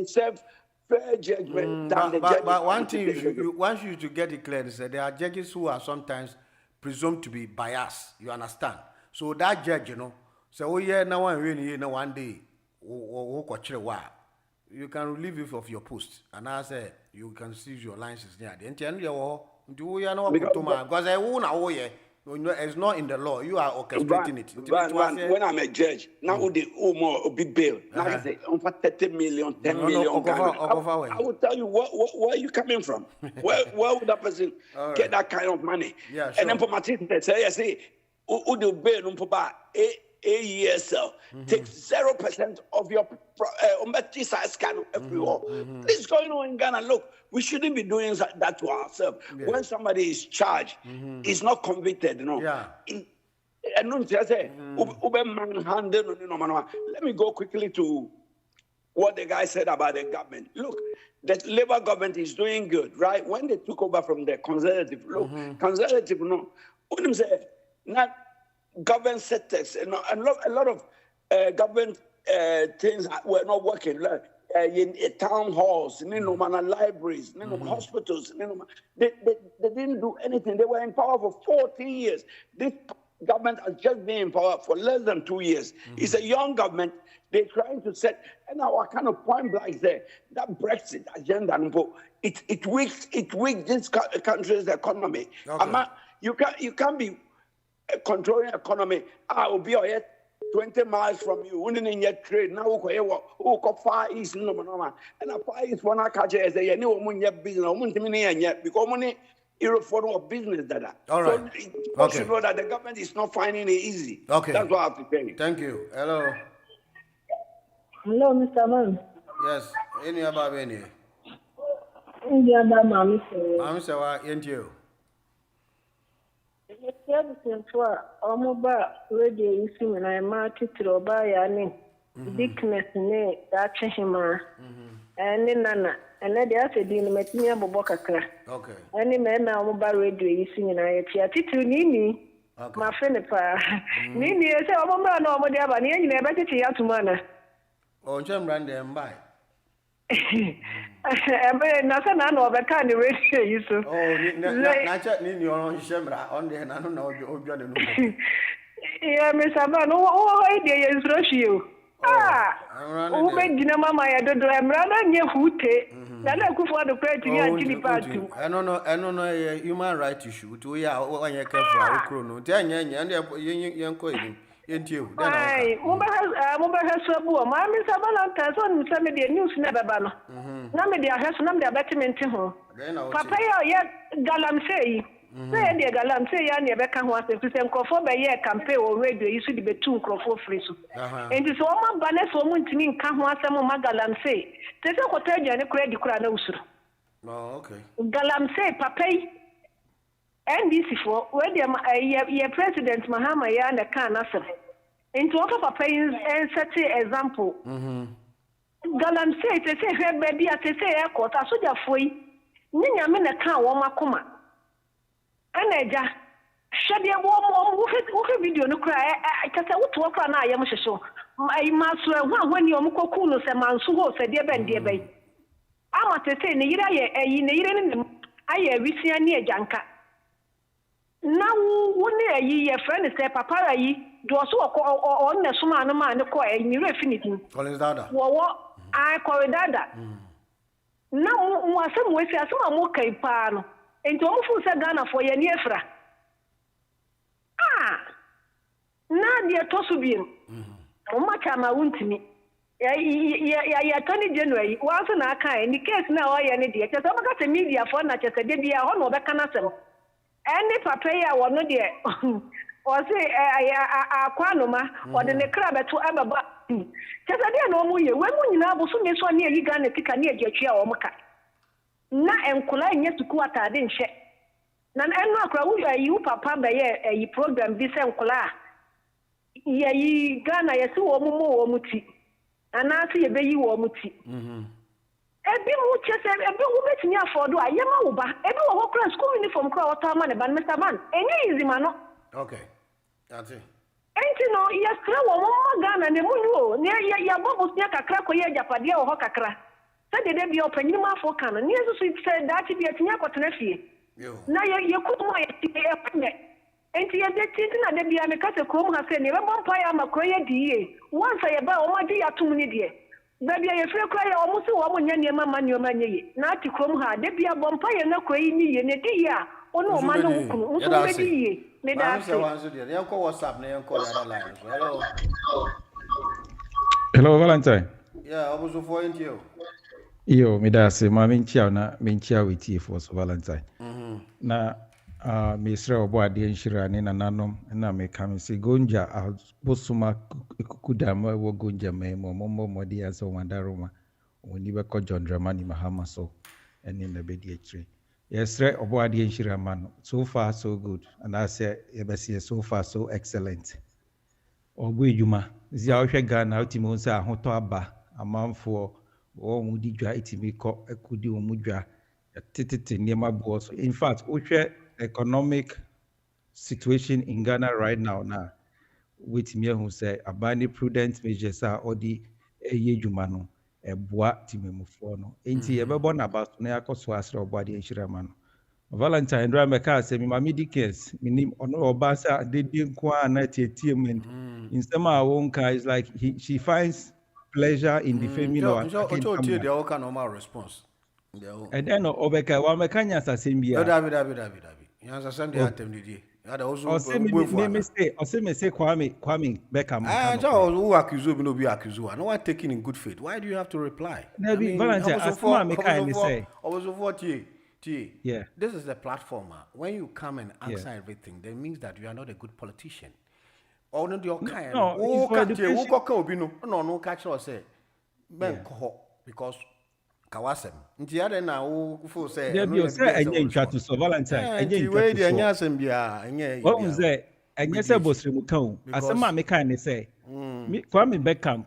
serve fair judgment. But one thing you want you to get it clear is that there are judges who are sometimes presumed to be biased. You understand? So that judge, you know, say, oh yeah, now one day, you can relieve it of your post, and I say you can seize your license near the end. Because I won't. It's not in the law. You are orchestrating it. When I'm a judge, now the more big bill. Now I say, for 30 million, 10 million. I will tell you where are you coming from? Where would that person get that kind of money? Yeah, sure. And then for my teacher, say, who do bill AESL takes 0% of your scan everywhere. This is going on in Ghana. Look, we shouldn't be doing that to ourselves. Yeah. When somebody is charged, is not convicted, you know. Yeah. Let me go quickly to what the guy said about the government. Look, the Labour government is doing good, right? When they took over from the Conservative, look, Conservative, no, what say, not government sectors, and a lot of government things were not working. Like, in town halls, libraries, hospitals. They didn't do anything. They were in power for 14 years. This government has just been in power for less than 2 years. It's a young government. They're trying to set, and our kind of point blank there, that Brexit agenda, it weaks this country's economy. Okay. You can't be controlling economy. I will be here 20 miles from you. We didn't yet trade. Now we go Far East, and a Far East one I catch as a new business, because money for of business that. All right. So you know that the government is not finding it easy. Okay. That's what I have to tell you. Thank you. Hello. Hello, Mr. Man. Yes. Any about any? India, Mami. I'm sorry. Ain't you? Radio is when I market to buy any dickness ne that him and then Nana and let the other dinner met me a bobocca. Okay. Any man now mobile radio is singing I to Nini. My friend, Nini, I said, oh, man, no, but you never get to Yatumana. Oh, Jim ran them by. Nothing I know about kind of radio you so. Oh, not in your own shemra on the I don't know. Yeah, Miss Aban, idea is rush you. Who made dinner, Mamma? I don't know. I'm running near Hute. Then I could for the prayer to me party. I don't know, human right issue. To ya, when you care for our chrono. Then young coin. Ain't you? Aye, Mumba has a boy. My Miss Aban on some of the news never ban. Namely, I have some betterment to home. Papa, yet Galam say. Say, dear Galam say, I never can want to send for by year campaign or radio. You should be 2 crop free. And it's all my banners for moon to me can't want some of Galam say. There's a hotel and a credit crowd. Oh, okay. Galam say, Papa. And this is for where your president Mahama Yana can answer. Into what Papa and set example. Galam say, they say, her baby at the airport, I saw your free. Nina Mina can't warm a coma. And I just shed your warm video no cry. I just want to walk on. I am so. I must when you're Mukokuno, a man so said, dear Ben, dear Bay. I'm at the same, I receive near Janka. na wo ne ayi ye friend say papa ayi do so on na suma no ma ne ko ni refinity Collins Dada wo I call dada na mo asem we fi asem mo kai pa no enti o mo fu se Ghana for ye ni efra na de to so bien o ma chama wuntimi ya Tony January once na aka in the case na o ye ne de che so maka se media for na che se de bia ho no be kana sem any papa ya wo no de o se akwanoma o de ne kra beto ababa che se de no mu ye we mu nyina boso me so ne yi Ghana tika ne agitwa o mka na enkola nye suku atade nhye na enu akra wu yi papa be ye yi program bi se enkola yi Ghana ye se wo mu muti anasi ye be yi wo muti ebi mu chese ebi wo betini afodo ayema wo ba ebi wo hokra school uniform kra wota ma ne ban Mr. Man enye easy ma no okay that's it enti no ye kra wo mo Ghana ne munyu o ne ya bobo sia kakra ko ye japade wo ho kakra se de bi opanyin ma afo kan ne so se that bi atinya kwotena fie na ye kumo ye ti e pne enti ye de tinti na de bia me kase krom ha se ne be bompa ya makro ye die once ye ba o ma di atum ni die baby ye fre kra ye o mu se wo mo nya ne ma nye ye na ati krom ha de bia bompa ye na kro yi ni ye ne di ya ono o ma no kunu so be di ye me da se wanzo de ye ko WhatsApp ne ye ko ya line hello hello Valentine yeah obuzo for you yo me da se ma me nchia wetie for so Valentine na me Israel obo ade nshira ne nananom na me kam se gonja bosuma kukudama wo gonja me mo de ya so wandaroma oni be ko John Dramani Mahama so eni na be di akire Israel obo ade nshira man so far so good and I say e so far so excellent obo ejuma zia ohwe Ghana ultimo nse ahoto aba amanfo wo mu di dwa itimi ko ekudi wo mu dwa tititi niema bo so in fact ohwe economic situation in Ghana right now na with me who say abani prudent measures are odi ejuma no eboa timemufo no enti ebebo na about na yakoso asre obade enhirama no Valentine ndra meka say me mama dikes minim ono obasa dedi nko na tietiem insema wonka is like she finds pleasure in defaming or so the all normal response and then obeka wa mekanya sasembia David you understand the item did you also me say Kwame Beckham who accuse you no be accuse you no one taking in good faith why do you have to reply Valentine asma me kind say yeah this is the platform when you come and answer everything that means that you are not a good politician or not your kind who no catch us say ben because kawasem nti ade na wo fo say no say enye ntwa to so Valentine enye ntwa to so enye asem bia enye what was say enye say bosremu kan asema me kan ne say Kwame Beckham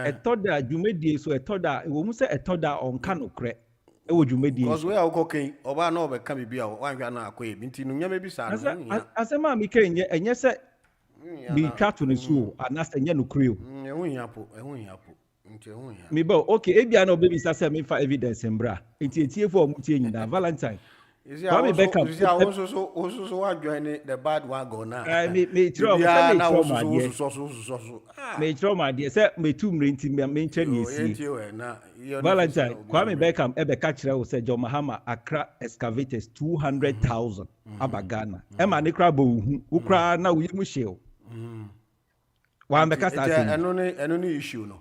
etoda dwumedie so etoda wo mu say etoda onka nokre e wo dwumedie because we akoken oba na obeka bibia wan hwa na akoye nti no nyame bi sa no asema me kan enye say bi twa to ne so anasa enye nokre o ehun hiapo me bo okay ebia na obebi say me fa evidence mbra enti for omutie nyina Valentine Kwame Beckham so wa join the bad one go now me trauma dey say me tum renti me nche ni esi Valentine Kwame Beckham ebe ka kire wo say John Mahama Accra excavators 200,000 abagana e ma ne kra bo hu ukra na wo yemu sheo wa me ka sa eno ni issue no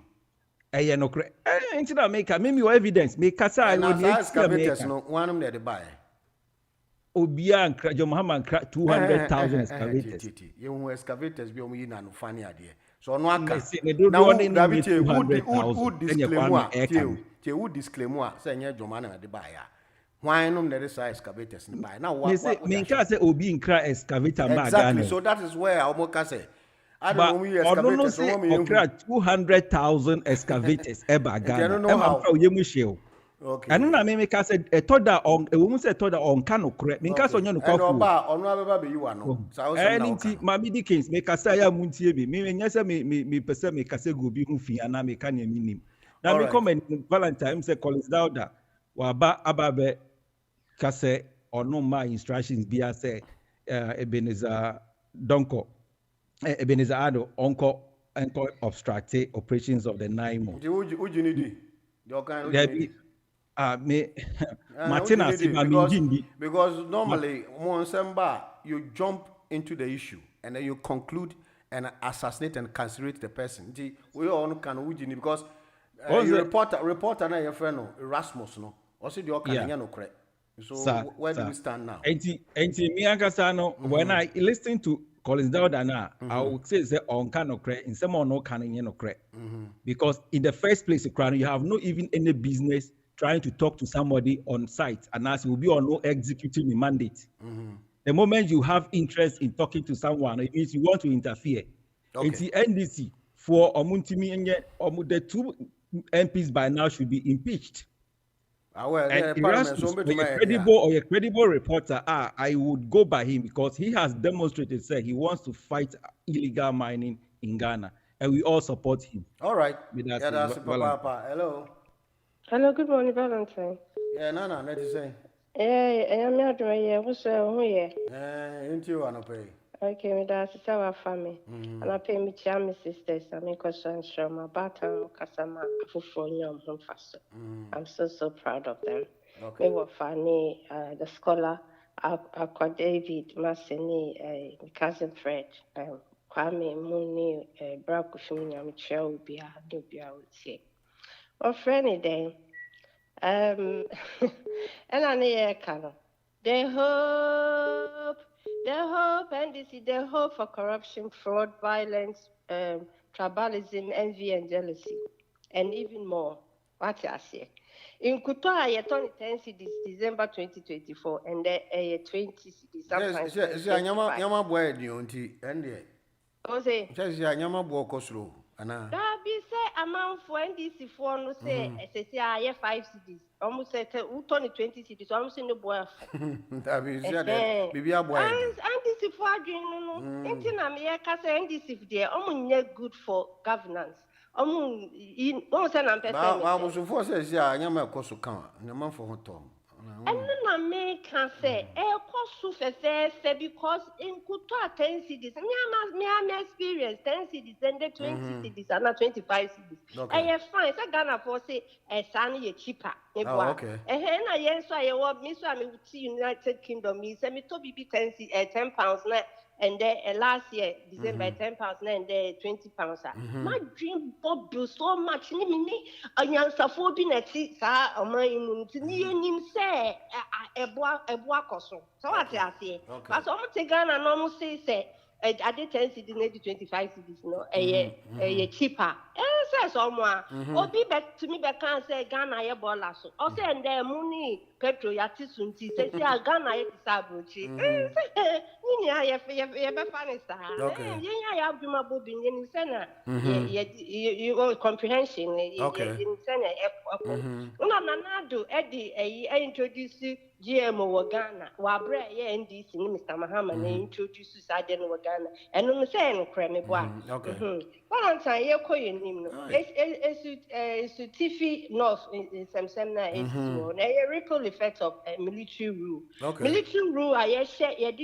eye no kre enti na make me evidence me ka sa no ni excavators no one dem dey buy Obia and John Mahama 200,000 excavators. You excavators be omu na no fani ade. So no aka. Now who disclaimer say nya John Mahama de buy ya. Why no there is excavators in buy. Now what? Me can say obi nkra excavator ma exactly. So that is where I almost say I don't know excavators so me 200,000 excavators e ba Ghana. E ma fa oyemu sheo. Okay. And na me ka say etoda on e wo mu say etoda on ka no kre me ka so nya no kwa fu ono abeba be yiwa no so anything mami Dickens me ka say ya muntie bi me nya say me pese me ka say go bi hu fi ana me ka na mi nim na me comment Valentine say Collins Dauda wa ba ababe ka say ono ma instructions bi say Ebenezer Donko, Ebenezer Ado, Onko obstruct operations of the NIMO. Would you need me Martina because normally you jump into the issue and then you conclude and assassinate and cancellate the person. We all can because reporter na your friend Erasmus no also the Okanya no correct. So where do we stand now? When I listen to Collins Dowdana, I would say on can correct in some or no can no correct. Because in the first place, you have no even any business trying to talk to somebody on site and ask you will be or no executing the mandate. The moment you have interest in talking to someone, it means you want to interfere. It's the NDC for Omuntimi and the two MPs by now should be impeached. And Erasmus, a credible reporter, I would go by him because he has demonstrated he wants to fight illegal mining in Ghana, and we all support him. All right. Hello. Hello, good morning, Valentine. Yeah, Nana, let us say. I'm not doing what's who here? Into you, I pay. Okay, me that's our family. And I pay me to my sisters. I make us show my battle, Kasama, for home fast. I'm so proud of them. We were funny, the scholar, Aqua David, Massini, cousin Fred, Kwame Mooney, Brakushumi, I'm sure will be a would say. Well, friendly day. And I near Kano. They hope, and this is the hope for corruption, fraud, violence, tribalism, envy, and jealousy, and even more. What I say. In Kutoa, I turned 10 cities December 2024, and there 20 cities. Sometimes. Yes, Yama boy, and say, Yama boy, Cosro. That be say amount for NDC for no say I 5 cities. Almost say 20 cities. Almost in the boy. That be say baby a boy. NDC for no. Inti na me ka say NDC there. Omo good for governance. Omo say na person. Ba mo so for say Nyama koso kan. Nyama for hotom. And then I can say, because in Kuta 10 cities, me experience 10 cities, and the 20 cities, and not 25 cities. And you're fine. So Ghana for say, a son cheaper. Okay. And then I so I want me so I mean, United Kingdom, me say me to be 10 pounds. And then last year, December, 10 pounds, and then 20 pounds. My dream bubble so much. Ni answer for being a tea, sir, or my immunity. Ni say a boa coso. So what I say. But I'm taking Ghana normal say. I did 10 cities, maybe 25 cities, no, a cheaper. Say someone, or be back to me back and say Ghana, a bolasso. Or say, and their money, petrol, yatisunti, say, Ghana, a sabuchi. I have funny star. I have been a boob in Senna. You comprehension, in Senna. Nanado, Eddie, I introduced you. GMO Ghana, Wabre, NDC, Mr. Muhammad, introduces Ghana, and I'm saying, Crammy Bois. Valentine, you're calling him. It's Tiffy North in some seminar, a ripple effect of military rule. Military rule, I share a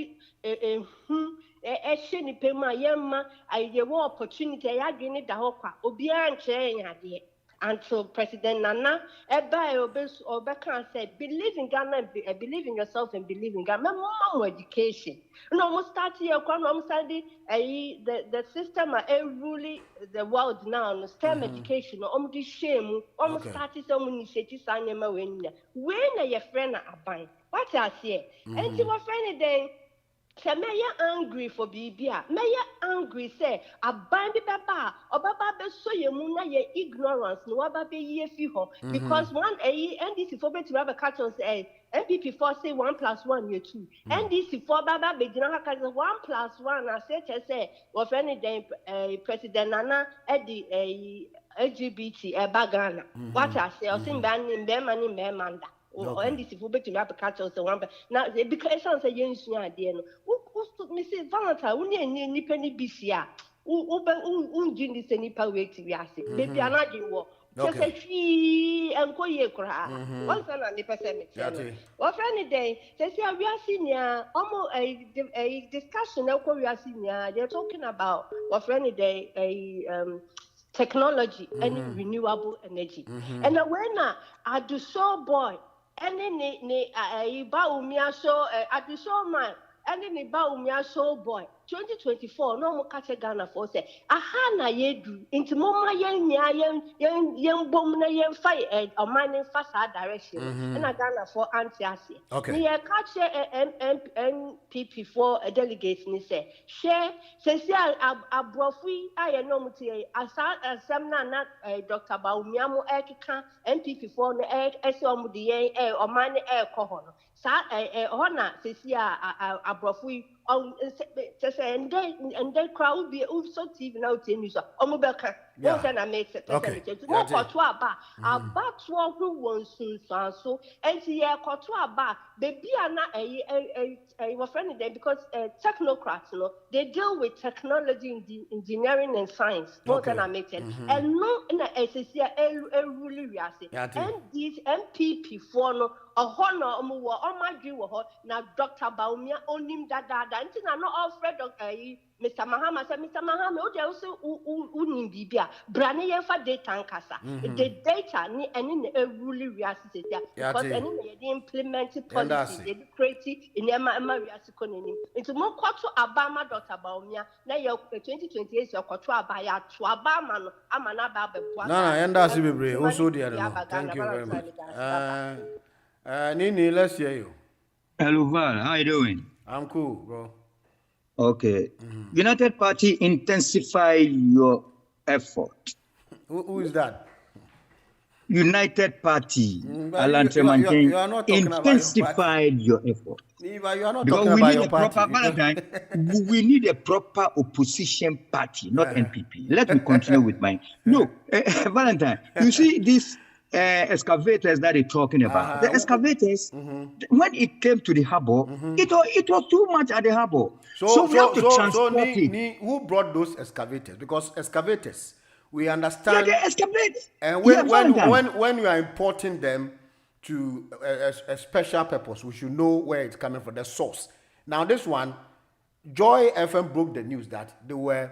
shiny pema, yamma, I give opportunity, I gain it the hopper, Obian chain idea. Until President Nana, Obeka said, believe in Ghana, believe in yourself and believe in Ghana. More education. No, almost 30 years, the system are ruling the world now. STEM education, the shame, almost 30 some initiatives. When are your friend are buying? What I say? And you were friendly then. Say me angry for bibia. Me angry say aban bi baba obaba be so ye mu na ye ignorance no waba be ye fi ho because one NDC for be to have a catch say MPP for say 1 + 1 ye 2 NDC for baba be gina ha 1 + 1 na say we friend den President Nana e di LGBT e bagana what I say o sin ban ni be manda NDC for be to have a catch say one now because say ye nsu ade no Mrs. Valentine, we need penny BCA. Unjin this any power to be asking. Baby, I'm not in war. Just a fee and koye kra. One son and the person. What friend day? Says we are senior. Almost a discussion. We are senior. They're talking about what friend day technology and renewable energy. And when I do so boy, and then I bow me so I do so man, and then bow me so boy. 2024 no mo catch Ghana for say aha na yedu into mama yen bom na yen fire or mining fast direction and Ghana for anti ase ni ye catch NPP for a delegate ni say share say abrofi aye no mutie asam na Dr. Baumiamo ekeka NPP for no ese omu de yen or mining ko ho no sa hona say abrofi on and then crowd be also TV now to news. Omubeka, what can I make it? More cotua bar, a bat who wants soon so, and see a cotua bar, baby are not a friend there because technocrats, they deal with technology, engineering, and science. What can I make it? And no in the SSC, really reactive. And these MPP for no. A honor on my dream now Dr. Baumia on him that until I'm not all afraid of Mr. Mahama said Mr. Mahama also unim bibia brand for data and casa the data ni and in a really reality because any they implemented policy they create in Emma Riasicon into more quarter Obama Dr. Baumia now your 2028 your quarter abaya to Obama Amanaba no and that's also the thank you very much. Nini, let's hear you. Hello, Val. How you doing? I'm cool, bro. Okay. United Party intensify your effort. Who is that? United Party. Alan Tremantin intensified your effort. You are not because talking about your party. We need a proper opposition party, not NPP. Let me continue with mine. No, Valentine, you see this excavators that they're talking about. The excavators, when it came to the harbor, it was too much at the harbor. So we have to transport it. Who brought those excavators? Because excavators, we understand. Yeah, the excavators. And when you are importing them to a special purpose, we should know where it's coming from, the source. Now this one, Joy FM broke the news that they were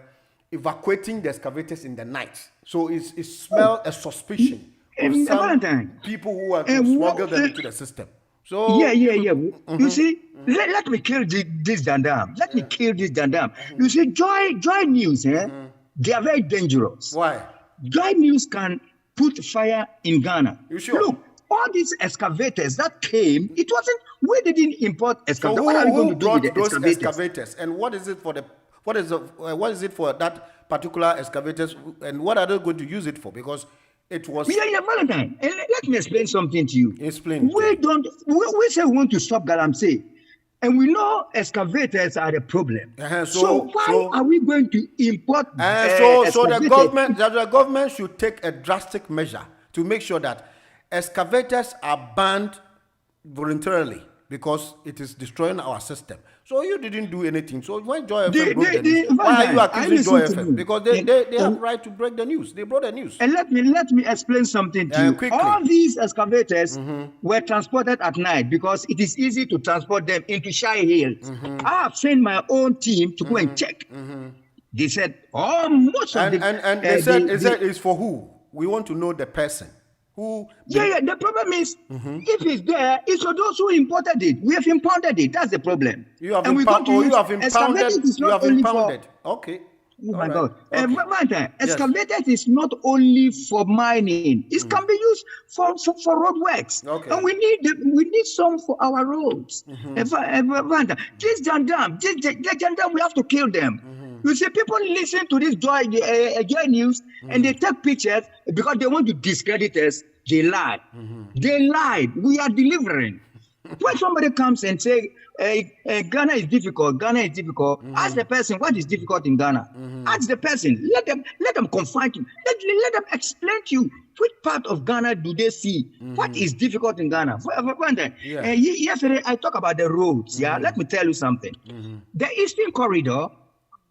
evacuating the excavators in the night. So it smelled a suspicion. Some people who are to smuggle them into the system. So yeah. You see, let me kill this dandam. Let me kill this dandam. You see, Joy News, they are very dangerous. Why? Joy News can put fire in Ghana. You sure? Look, all these excavators that came, it wasn't. We didn't import excavators. So what are we going to do with the those excavators? And what is it for the? What is it for that particular excavators? And what are they going to use it for? Because it was Valentine. Let me explain something to you. Explain. We say we want to stop Galamsey, and we know excavators are the problem. So why are we going to import? So the government should take a drastic measure to make sure that excavators are banned voluntarily because it is destroying our system. So you didn't do anything. So when Joy FM broke the news, why are you accusing Joy FM? Because they have right to break the news. They brought the news. And let me explain something to you. Quickly. All these excavators were transported at night because it is easy to transport them into Shy Hills. I have sent my own team to go and check. They said, most of them. And they said it's for who? We want to know the person. The problem is, if it's there, it's for those who imported it. We have impounded it. That's the problem. You have impounded. Okay. Oh my God. Excavators is not only for mining. It can be used for road works. Okay. And we need some for our roads. This gendarme, we have to kill them. You see, people listen to this Joy News and they take pictures because they want to discredit us. They lie. They lied. We are delivering. When somebody comes and say, Ghana is difficult, ask the person what is difficult in Ghana. Ask the person. Let them confide you. Let them explain to you which part of Ghana do they see. What is difficult in Ghana. Yesterday I talked about the roads. Let me tell you something. The Eastern Corridor,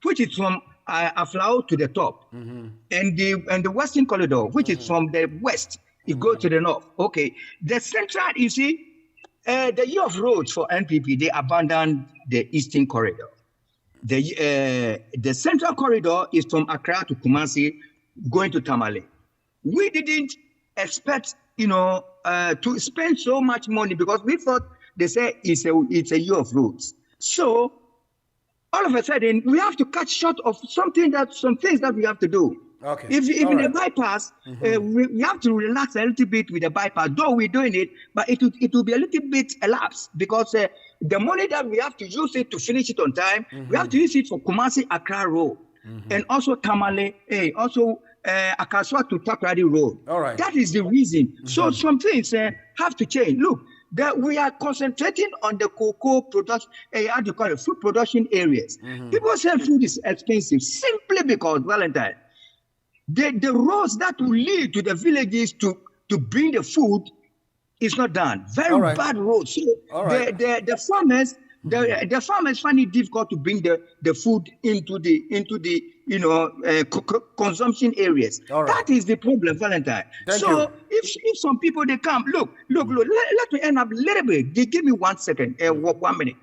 which is from Aflao to the top, and the Western Corridor, which is from the west, it goes to the north. Okay, the central, you see, the year of roads for NPP, they abandoned the Eastern Corridor. The central corridor is from Accra to Kumasi, going to Tamale. We didn't expect, to spend so much money because we thought they say it's a year of roads. So all of a sudden we have to cut short of some things that we have to do. Okay. If in the bypass, we have to relax a little bit with the bypass. Though we're doing it, but it will be a little bit elapsed because the money that we have to use it to finish it on time, we have to use it for Kumasi Accra Road and also Tamale, also Akaswa to Takrady Road. All right. That is the reason. So some things have to change. Look, that we are concentrating on the cocoa production, how do you call it, food production areas. People say food is expensive simply because, Valentine, the roads that will lead to the villages to bring the food is not done. Very bad roads. So the farmers find it difficult to bring the food into the consumption areas. That is the problem, Valentine. So if some people they come, look, let me end up a little bit. They give me 1 second, 1 minute.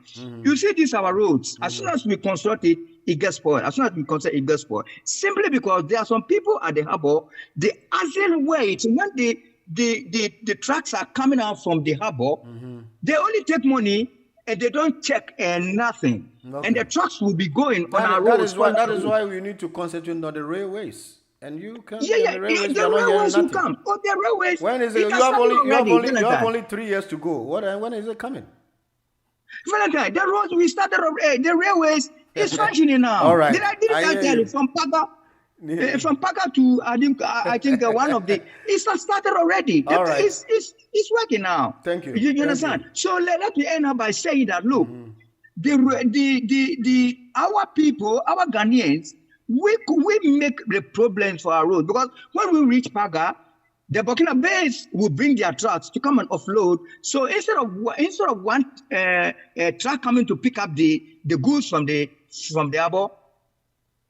You see these our roads. As soon as we construct it, it gets spoiled. As soon as we construct it gets spoiled. Simply because there are some people at the harbor, they accelerate when the trucks are coming out from the harbor. They only take money and they don't check nothing. And the trucks will be going on our roads. That is why we need to concentrate on the railways. And you can the railways will come. Oh, the railways. When is it? You have only 3 years to go. When is it coming? Valentine, the roads we started. The railways is functioning now. All right. Did I tell you from Paga? From Paga to I think one of the it's started already. All right. It's working now. Thank you. You understand? So let me end up by saying that look, our people, our Ghanaians, we make the problems for our road because when we reach Paga, the Burkina Faso will bring their trucks to come and offload. So instead of one truck coming to pick up the goods from the harbor,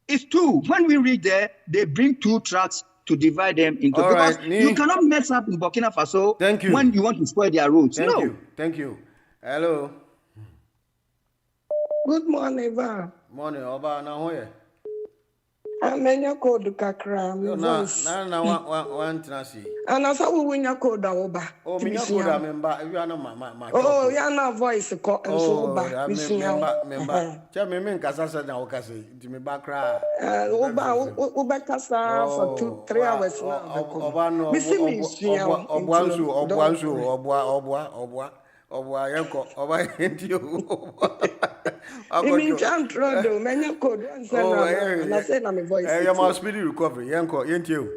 it's two. When we reach there, they bring 2 trucks to divide them into. Because you cannot mess up in Burkina Faso when you want to spoil their roads. Thank you. Hello. Good morning, Eva. Morning, Oba. Now here. Amenya code kakra. Na one trasi. And asa we win your code Oba. Oh, me code member. You are not my. Oh, you are not voice ko and so Oba. Member. Tell me nkasa say na okase. Di me bakra. Oba kasa for 2-3 hours now. Oba no. Obwa yanko oba entio Imi chantro do menya code answer na say na me voice you must speedy recovery yanko entio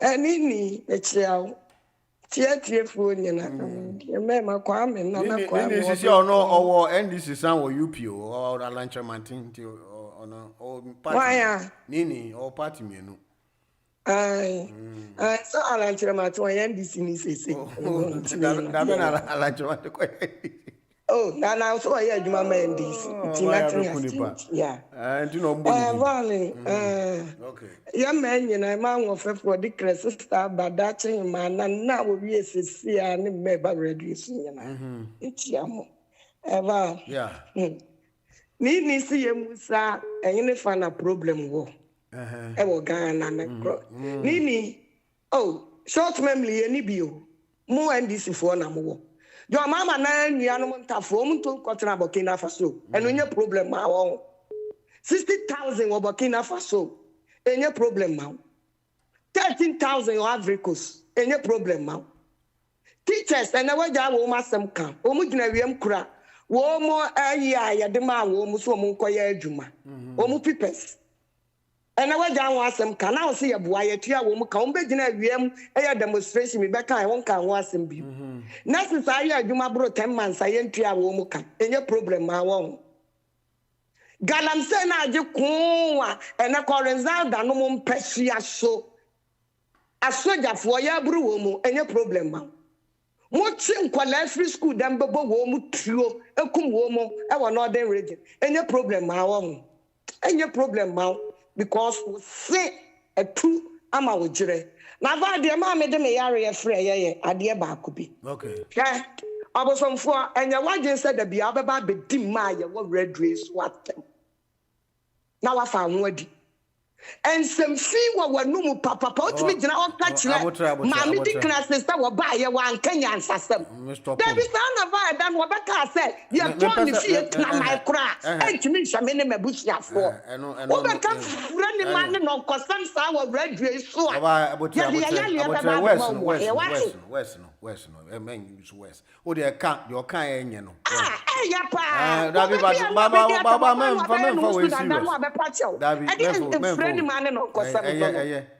nini echiao tie fu nyina me ma kwa me na kwa me nini sisi ono owo NDC san wo UPO or Alancha Martin ono o party nini o party menu so Alancha Martin NDC ni sese da bena Alancha Martin ko oh na so ya adwuma ma NDC ti nothing yeah no mboni okay ya man nyina ma nwofefo di sister badachi ma na wo wi esesi a ne meba reduce nyina etiamo eva yeah ni si ye musa enyine fa na problem wo ewo Ghana na nini oh short memory ni bio mu NDC fo na mo jo mama na nua no ntafo mu to kotra Burkina Faso eno nye problem ma wo 60,000 wo Burkina Faso enye problem ma 13,000 yo Africos enye problem ma teachers na waja wo masem kan o mu gina wiem kura wo mo ayi ayade ma wo mu so mu nkoya adwuma o mu pipes and I was down was some can now see a boy at your woman come back in a VM a demonstration. Rebecca, I won't can was some be. Necessary, I do my bro 10 months. I enter a woman can any problem. I won't. Galam send I do and a current out that no one pessia so. A soldier for your brew, any problem. Watching quality school, then bubble woman trio, a cum woman, I will not then ready. Any problem. I won't. any problem now because we say a two ama wojire. Na ba de ma me de me yare ye frɛ ye ade ba ko bi. Okay. Yeah. Abosomfo enya wagye sɛ da bia obeba be di ma ye wo red race watem. Na wa fa ho adi. Ensem fi wa wanum papa otimi gina o ka kire ma me di kra sister wo ba ye wa nkanya ansasem. Da bi sa na ba dan wo be ka sɛ ye ton ni fi na my kra entimi nhame ne mabusiafo. Wo be ka fura ni ma ne no kosam sa wo red race so. West no men use west o de ka de o kan enye no ya pa Dabi baba men for we serious Dabi friend man no kosam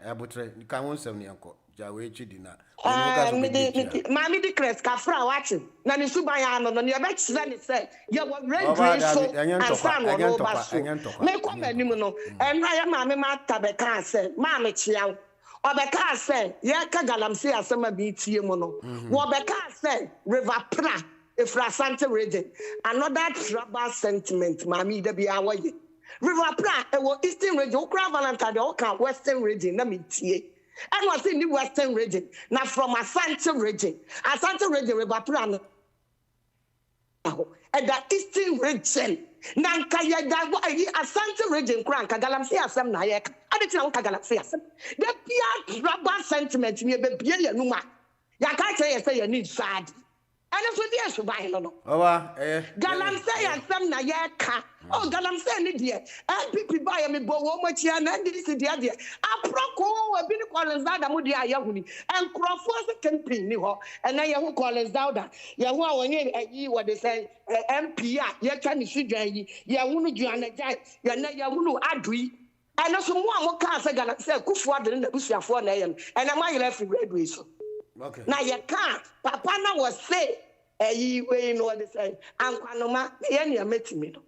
abotre kan won sem ne enko ja we chidi na Mami di kres ka fra wachi na ni suban ya no ne be kire ni say ye wo red race so ansan no ba so me ko manim no enra ya mami ma tabeka say mami chia Obeka say ye ka galamsey asema bi tie mu no Obeka say river pra Efrasante region another tribal sentiment mami de bia waye river pra e wo eastern region okra valentine de oka western region na me tie and was in the western region na from Asante region river pra no and the eastern region Nanka ya da wa Asante region kranka galamsey asem na ye ade tina nka galamsey asem the pia rubber sentiment me be bia ya numa ya ka tell you say you need sad and so dey so buy no galamsey asem na ye ka galamsey ni dey people buy me bo wo mo chia na ndi si dey dey aproko we bi ni Collins mu dey ayahuni and crofo se campaign ni ho and na ye ho Collins ye ho awonye ayi what they say MP ye twa ni sidwan yi ye hunu duana jai ye na ye hunu adui and so mo am ka se galamsey kufu ade na busuafo na ye and am ayele free radio so okay na ye ka papa na was say we know what they say ankwanoma ye ne ametimi no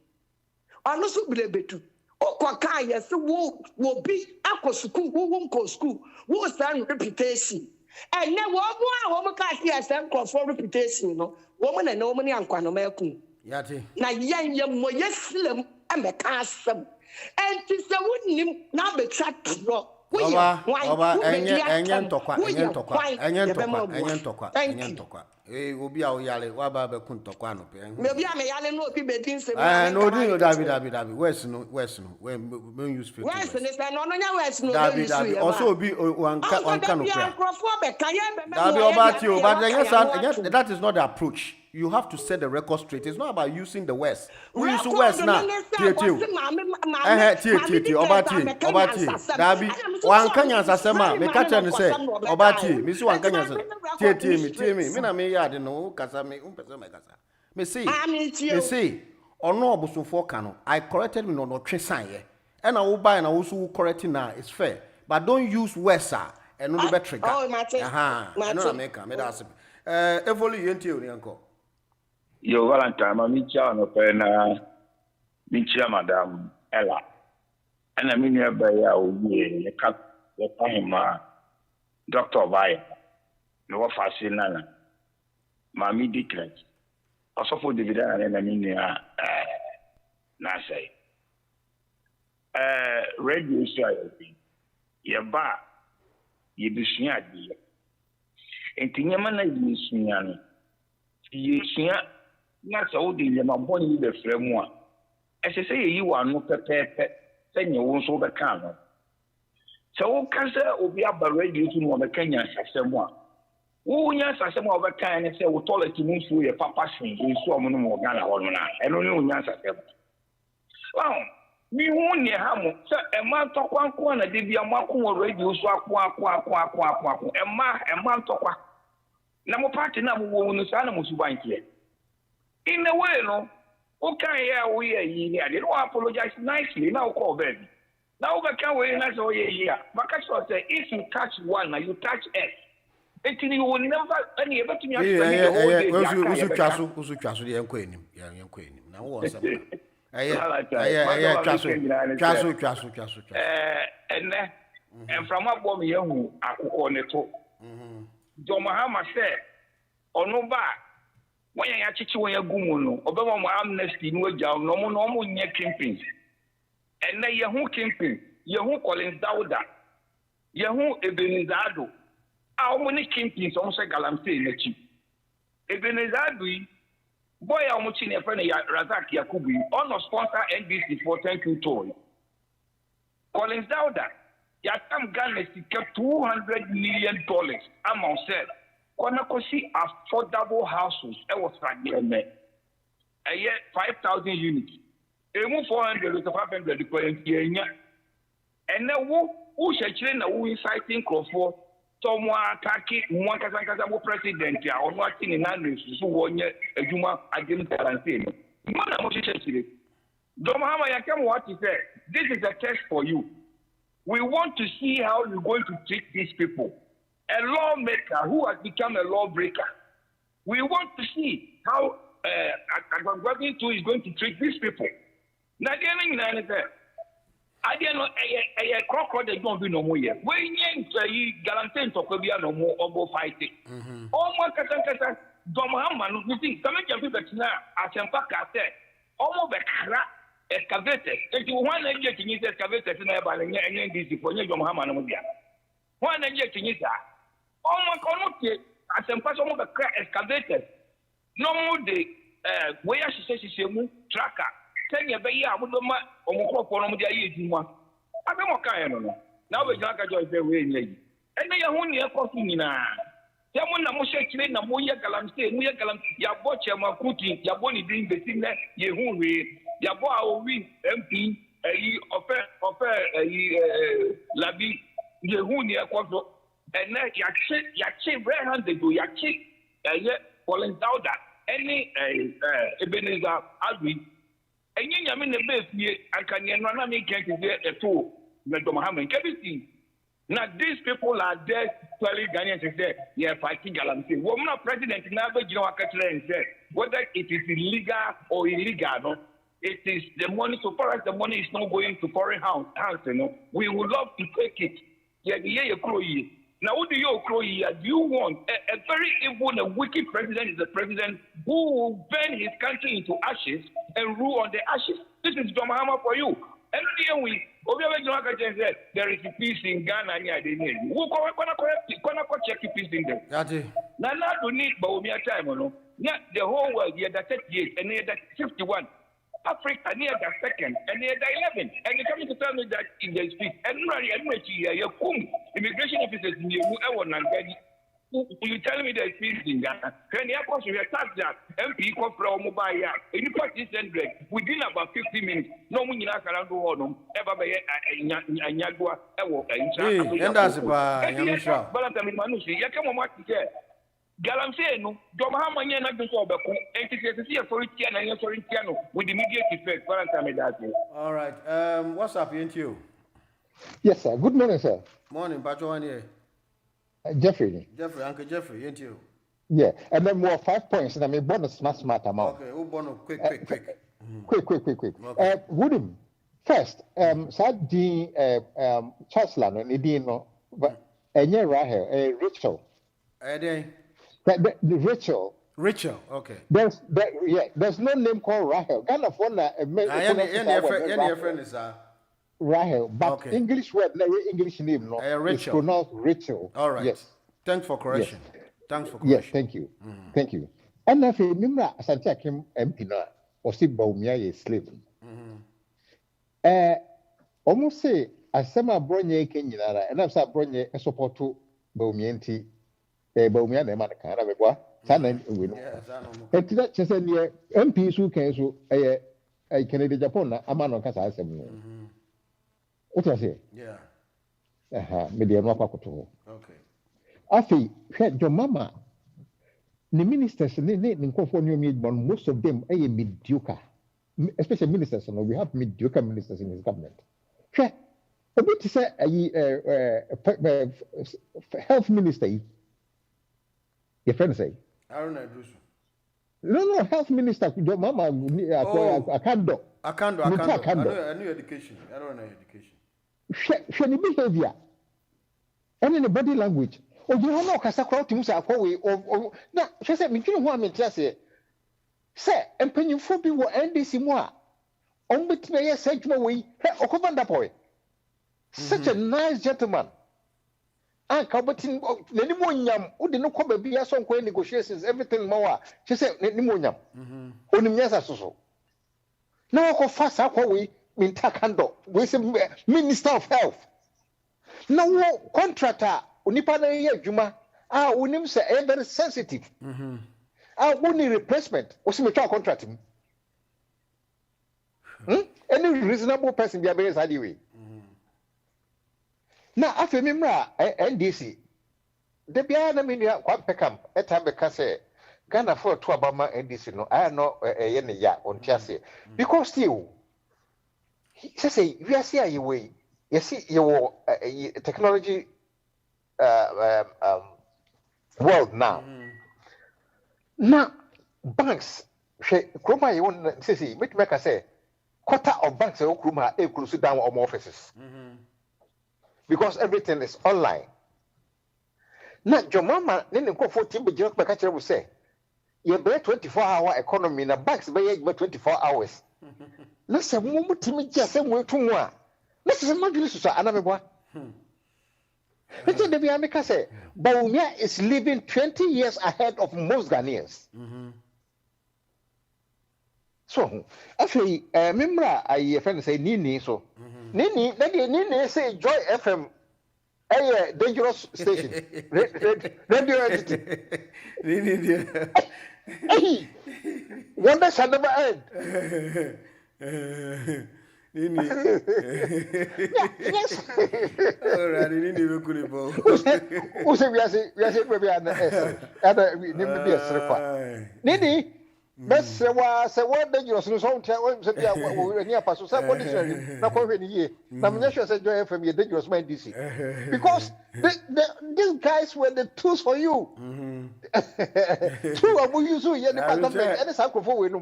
ono so bilebetu okoka ye se wo bi akosuku wo nko school wo stand reputation and ne wo mo ka see stand for reputation no wo mo na no mo ne ankwanoma akun yati na ye mo ye silem ameka asem enti se wonnim na betwa tro Oba enye ntokwa obi a oyale wa ba be kun ntokwa no pe me obi a me yale no obi be din se no di no David west no we use fake west ne say no nya west no David also obi anka no pra David obati but that is not the approach. You have to set the record straight. It's not about using the West. We use the West now. Obati. Dabi. Wankanya sasema. Me kacha ni say. Obati. Misi wankanya sasema. Tie me. Me na me yade no. Kasa me. Umpese me kasa. Me see. Ono obusufo kano. I corrected me no tresan ye. Ena wo buy na wo so correcting now. It's fair. But don't use West and no be trigger. Oh, Mate. No na make me da evolu yenti oni anko. Yo Valentine, ma micha no pe na micha madam Ella. Ana mi ne ba ya owie ye ka hima Dr. Vai. No wa fasi nana. Ma mi declare. Osofo David na mi ne na say. Radio show ye ba ye bisua di. Entinyama na yisua no. Yisua na so de le maboni be fremu a ese se yi wa no pepepe se nye wo so be kan no se wo kan se obi aba radio tu no be kanya sasemu a wo nya sasemu a be kan ne se wo toilet mu nsu ye papa sin nsu omo no mo gana ho no na eno ne wo nya sasemu wow mi hu ne ha mo se e ma tokwanko na de bia mo akon radio so akwa e ma tokwa na mo party na mo wo no sa na mo subankie. In a way, no, okay, yeah, we are here. They don't apologize nicely. Now call baby. Now we can wait and say, yeah. But I say, if you touch one, you touch S. It you will never any ever to me. Now what's up? And from up one young, I could call it. John Mahama said, or no back. When you chichi when you go no, obama mo amnesty no ja no mo nye campaigns. And then Yahoo Kimping, Yahoo Collins Dauda, Yahoo Ebenezado, how many Kimpings on Sagalamse in the chip? Ebenezado, boy, how much in a friend Razak Yakubi, on a sponsor NBC for thank you toy. Collins Dauda, Yatam Ghana kept $200 million. Among said, Konakosi affordable houses, I was right there, man. A year 5,000 units. A move 400 to 500 and now who shall train who inciting for someone attacking one president or watching in hundreds so 1 year a Juma against quarantine. Domahama Yakam, what is that? This is a test for you. We want to see how you're going to treat these people. A lawmaker who has become a lawbreaker. We want to see how Agwagwagi too is going to treat these people. Now, the other thing is I didn't know a crocodile don't be no more yet. When you guarantee to be no more or fighting. Almost Kata Domahama, you think some of people now, as Empaka said, almost a excavated. If you want to get in his excavated in a balance and this for your Domahama. One and yet in it. Almost connected as Empaka of the excavated. No more the where she says she's a tracker. 10 years a year, I would not almost for the year. I don't know. Now we got a joy very late. And they are only a coffee now. Someone I'm shaking a moya galamse, Muya Galam, Yabocha Makuti, Yaboni being the thing that Yehuri, Yabo win MP, offer Labi, Yehunia Quato, and then Yachi, very handy to Yachi, yet falling down that any Ebenezer Albi. And you mean the best year, I can not make a tool, Mr. Mohammed. Now, these people are there, clearly Ghanaians say, yeah, fighting Galamsey. Woman president never, you know, I said, whether it is illegal or illegal, no, it is the money, so far as the money is not going to foreign hands, you know, we would love to take it. Yeah, you crow. Now, what do you crow? Do you want a very evil and wicked president is a president who will burn his country into ashes and rule on the ashes? This is Domahama for you. And here we, there is peace in Ghana. Who check peace in them? Now, don't need Baumia time, no? Not the whole world, yeah, that's 38 and near that 51. Africa near the second and near the 11. And you're coming to tell me that in the speech. And you're immigration officers in the you tell me there's peace in Ghana. When the airport will attack that MP called from mobile yard. In the past, within about 50 minutes, no one in Accra go on ever by a Yagua. And that's about Yamisha. But I'm Manusi, Yakamo Mati. Galamse no, Domahama na do so beko. NTC authority and authority with immediate effect. All right. What's up, ain't you? Yes, sir. Good morning, sir. Morning, Bajoan here. Jeffrey. Uncle Jeffrey, ain't you? Yeah, and then more 5 points, and I mean bonus smart amount. Okay, who bonus quick. Quick. Okay. Wooden. First, Sadie Chancellor, and Edino, but Rahel, Rachel. Rachel, okay. There's no name called Rahel. Ghana for any friend is Rahel, but okay. English word, English name, no. It's pronounced Rachel. All right. Yes. Thanks for correction. Yes, thank you. Thank you. And if you remember, Asante Akim Empina, or si Baumia is slave. Almost say, as some are Bronye Kenyara, and I've said Bronye a support to Baumianti, Baumia, the Manaka, Sana, we know. And to that, just near MPs who can so a Canadian Japan, a man on Casa. What was it? Yeah. Medium Wapakoto. Okay. Afi, your mama. The ministers, most of them are mediocre. Especially ministers, we have mediocre ministers in his government. A bit to say health minister. Your friend say? I don't know. No, health minister, your mama, Akando. I knew education. I don't know education. Shani behavior. And in the body language. Oh, you know, Casacro to Musa, or now, she said, me, you know what I mean, just say, and penny for people and this more. On between a segment we Okovanda boy. Such a nice gentleman. And Kabatin Nenimonium, who did not come be a song negotiations, everything more. She said Nenimonium. Onimiasa so. Now go fast up we mean Takando. We say Minister of Health. Now contractor, Unipana Juma. Unim say very sensitive. Only replacement. What's my contracting? Any reasonable person be a very anyway. Now, after me, NDC, the Biana Minia, one peckham, a time because Ghana for 2 Obama NDC, no, I know a ya on Chassis. Because still, he says, we are seeing your way. You see, your technology world now. Now, banks, Kroma, you won't say, which make us say, quarter of banks, Kroma, close down on offices. Because everything is online. Now, your mama, then go for Timber Joke Bacacher will say, you bear 24-hour economy in a banks by 24 hours. Let's have more Timmy just and work to more. This is a modulus, another one. Until the Biamica say, Baumia is living 20 years ahead of most Ghanaians. So, actually, remember, I friend say Nini, so. Nini say Joy FM, a dangerous station. Radio entity. Nini, hey, wonders had never end. Nini, yes. All right, Nini, we could go. Who say we are saying, maybe I'm the Nini. Best say what dangerous no so we near pass so what is na ko hwe ni na me sure say Joy FM you dangerous man DC because these guys were the tools for you two of you so you the government any sacrifice we no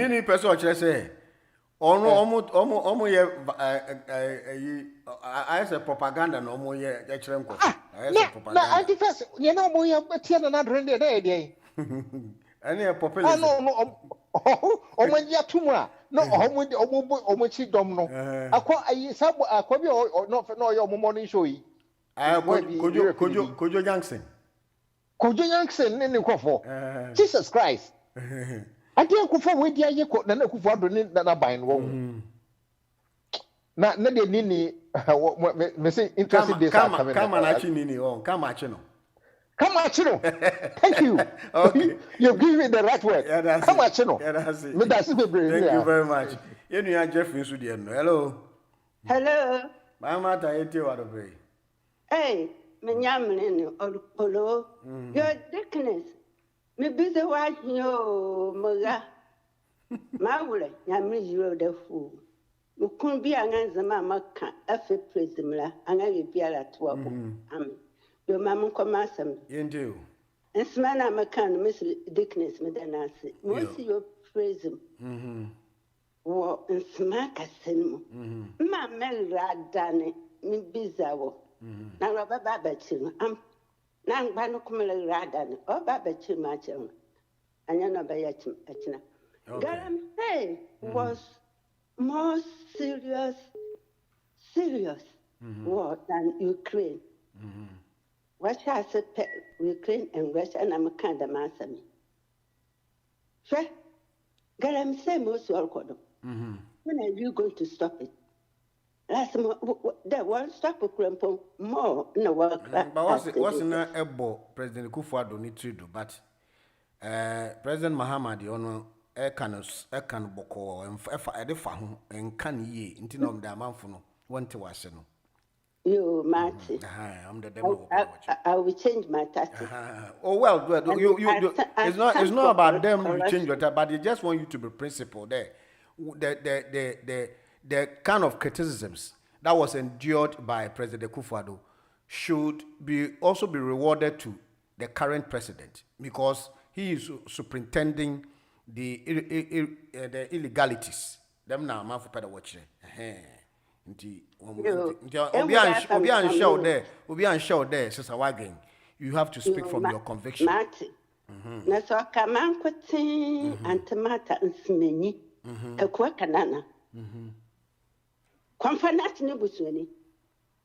ni person o kire say omo ye I say propaganda no omo ye kire nko I say propaganda na anti first you know mo ye tie na drone dey any population no omonya tumwa no omochi dom no akọ ayi sabo akọ bi no yo omo show yi Kojo Jackson ne nkofo Jesus Christ ade akofo we dia ye ko na akofo ado ne na ban wo na de nini me say interesting days are coming come na chi nini on come achi no Come on, Chino. Thank you. Okay. You've given me the right word. Yeah, come on, Chino. Yeah, that's it. Thank you very much. You know, Jeffrey Sudiano. Hello. Hello. Mama, I tell what to pay. Hey, me nyamne olo. Your dickness. Me busy watch yo moga. Mawule nyamne you the fool. You couldn't be an answer, Mamma can after prismla, and I will be at 12. Your mamma come asam. You and smana macan, Miss Dickness, Madame. Most your prism. War and smack a cinema. Mamma radane, me bizarro. Now, Robert Babachin, now Banokumala radan, or Babachin Machin. And you know by Achina. Garam, hey, was more serious war than Ukraine. Russia said Ukraine and Russia and I'm a kind of master me. Sure. Garam say most welcome. When are you going to stop it? Last month, that one stop a crumple more in the world. But what's in a President Kufuor need to do, but President Mahama, the honor, can boko and Fahu and can ye into no damn for one to was no. You, Marty. I'm the devil. I will change my tactics. Oh well, it's not about them you change your tactics, but they just want you to be principled there. The kind of criticisms that was endured by President Kufuor should also be rewarded to the current president because he is superintending the illegalities. Them now, man for better watching. Obi unsure there, Sister Wagen. You have to speak from your conviction. Marty, Na so kaman kwete antimata nsmenyi. Kakwa kanana. Konfanat ni busoni.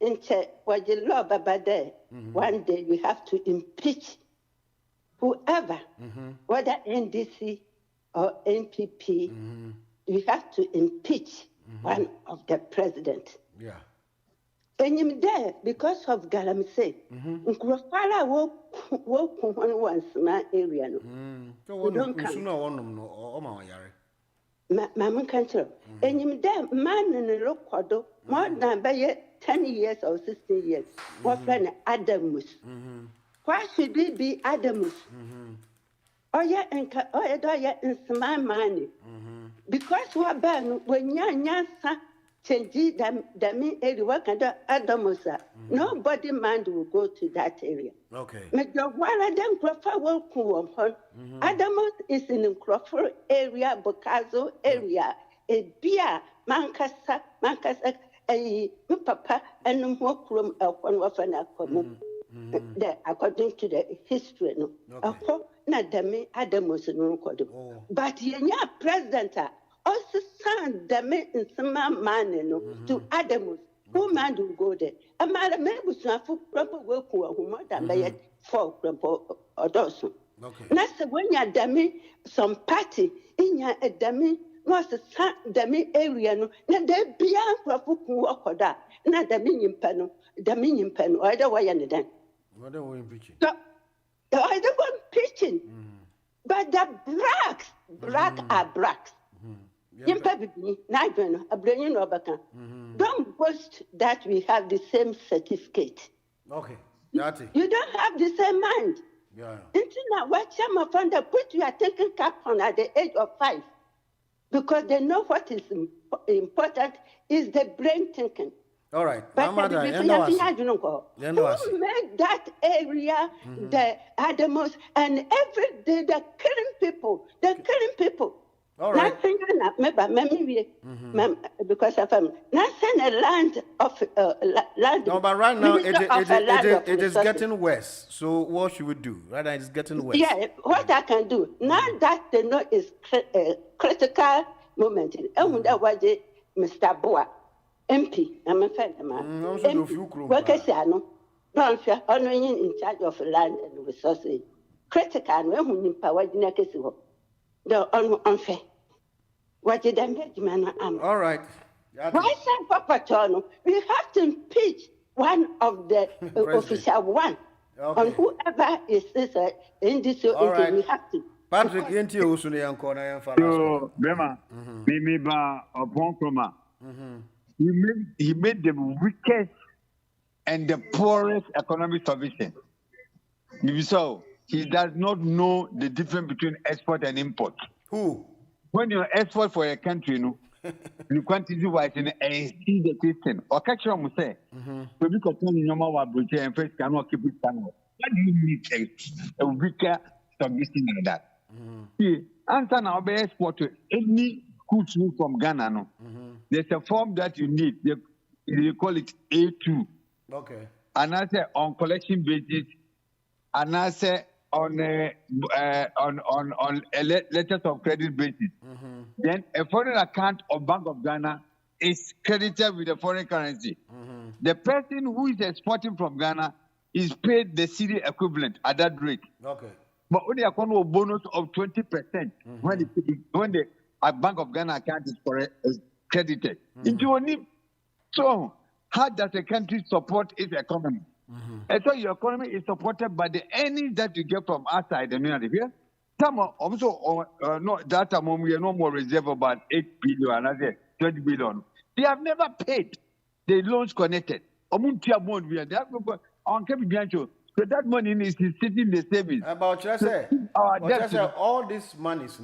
Inche waje law baba there. One day we have to impeach whoever, whether NDC or NPP, we have to impeach one of the president. Yeah. And him there because of Galamse. Nkrofala wo once my area no. So don't come. No, Mamma Cantor. And him there, man in a locodo, more than by 10 years or 16 years. What friend Adamus? Why should we be Adamus? Oh, yeah, and in small money. Because we're banned when you're change them area work and Adamusa. Nobody mind will go to that area. Okay. Make your one of them Crawford will come on. Adamus is in Crawford area, Bocazo area, a beer, Mancasa, a papa, and more room of one of an according to the history. No, not the Adamus no code. But you're president. Also, son, the men in some man to Adamus. Who man will go there? A man may be some proper work who more than by it for or dozen. That's when you're dummy, some party in your dummy was a son, dummy area. No, there be a proper walk or that. Not the minion pen, or the way and then. What are we preaching? I don't want preaching. But the black are blacks. Don't boast that we have the same certificate. Okay. You don't have the same mind. Yeah. Now, what some of them put you are taking cap on at the age of 5 because they know what is important is the brain thinking. All right. But who made that area the Adamos and every day they're killing people. All right. Because of nothing a land of land. No, but right now it is getting worse. So what should we do? Right now it's getting worse. Yeah, what I can do now that they know is critical moment. Mr. Boa, MP, I'm a friend of mine. MP, don't fear, in charge of land and resources. Critical, when you power the the unfair. What did I make, man? All right. Why say Papa Tono? We have to impeach one of the official one. Okay. On whoever is this in this right. We have to. Patrick, Yenti Usuni and Kona so, Bema, Mimiba upon Kroma. He made the weakest and the poorest economic solution. So he does not know the difference between export and import. Who? When you export for a country, you quantity wise in a see the Christian or catch on say, but because your mama will and first cannot keep it down. What do you need a weaker submission like that? See, answer now by export to any goods from Ghana. No, there's a form that you need. They call it A2. Okay. And I say on collection basis, and I say on letters of credit basis. Then a foreign account of Bank of Ghana is credited with the foreign currency. The person who is exporting from Ghana is paid the cedi equivalent at that rate. Okay. But only a bonus of 20% when the Bank of Ghana account is credited. So how does a country support its economy? And so your economy is supported by the earnings that you get from outside the United States. Some also no that amount we are no more reserve about 8 billion, another 20 billion. They have never paid the loans connected. They have on so that money is sitting in the savings. About all these monies,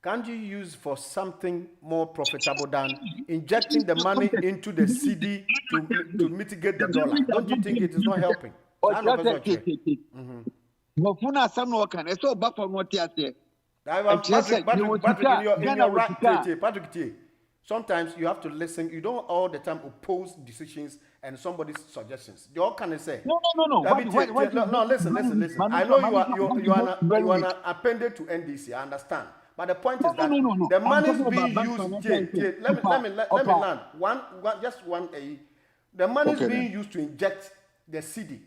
can't you use for something more profitable than injecting the money into the CD to mitigate the dollar? Don't you think it is not helping? Patrick, Sometimes you have to listen. You don't all the time oppose decisions and somebody's suggestions. You all can say. No. Listen. I know you are an appended to NDC. I understand. But the point is that the money is being used. Let me land. The money is being used to inject the CD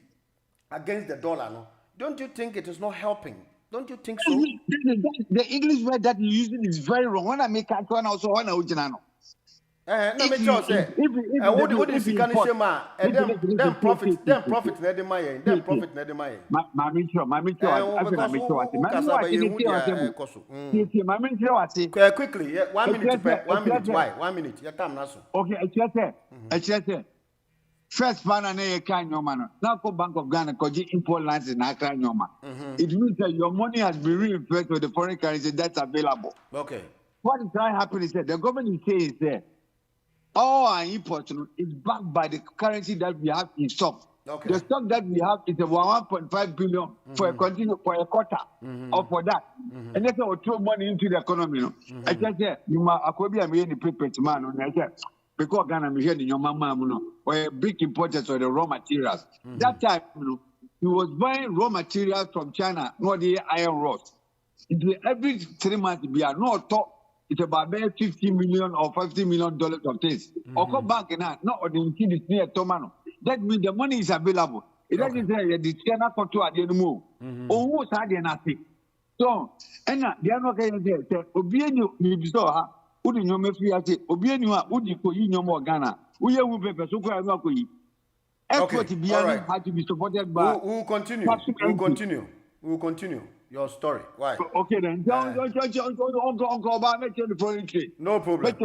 against the dollar. No, don't you think it is not helping? Don't you think so? The English word that you using is very wrong. When I make a one also when I original. No, me just say. What is the kind of shema? Them profit, net money. Them profit, net money. Mami quickly, 1 minute. 1 minute. Why? 1 minute. Your time now. Okay, I just say. First ban and a kind man. Now go Bank of Ghana because you import lands in Accra Nyoma. It means that your money has been reinvested with the foreign currency that's available. Okay. What is trying to happen is that the government is saying that all our imports is backed by the currency that we have in stock. Okay. The stock that we have is about 1.5 billion for a quarter or for that. And that's how we throw money into the economy. I just say, you might be a paper man. I said, because Ghana, I'm here in your mama, or a big importers of the raw materials. That time, he was buying raw materials from China, not the iron rods. Every 3 months, we are not taught. It's about $50 million or $50 million of things. Or come back and not the kid is near Tomano. That means the money is available. It doesn't say the China control at the move. Oh, what's that? Nothing. So, and they are not going to say, Obienu, you saw her. Udi nyome fi ati obienu a udi ko yi nyomo Ghana we wu pepe so kwa ko yi effort bia had to be supported by we will continue your story. Why? Okay then don't about make the foreign trade. No problem.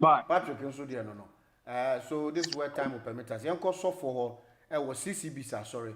Bye. Patrick nso there no. So this is where time will permit us. Yanko so for her was CCB sorry.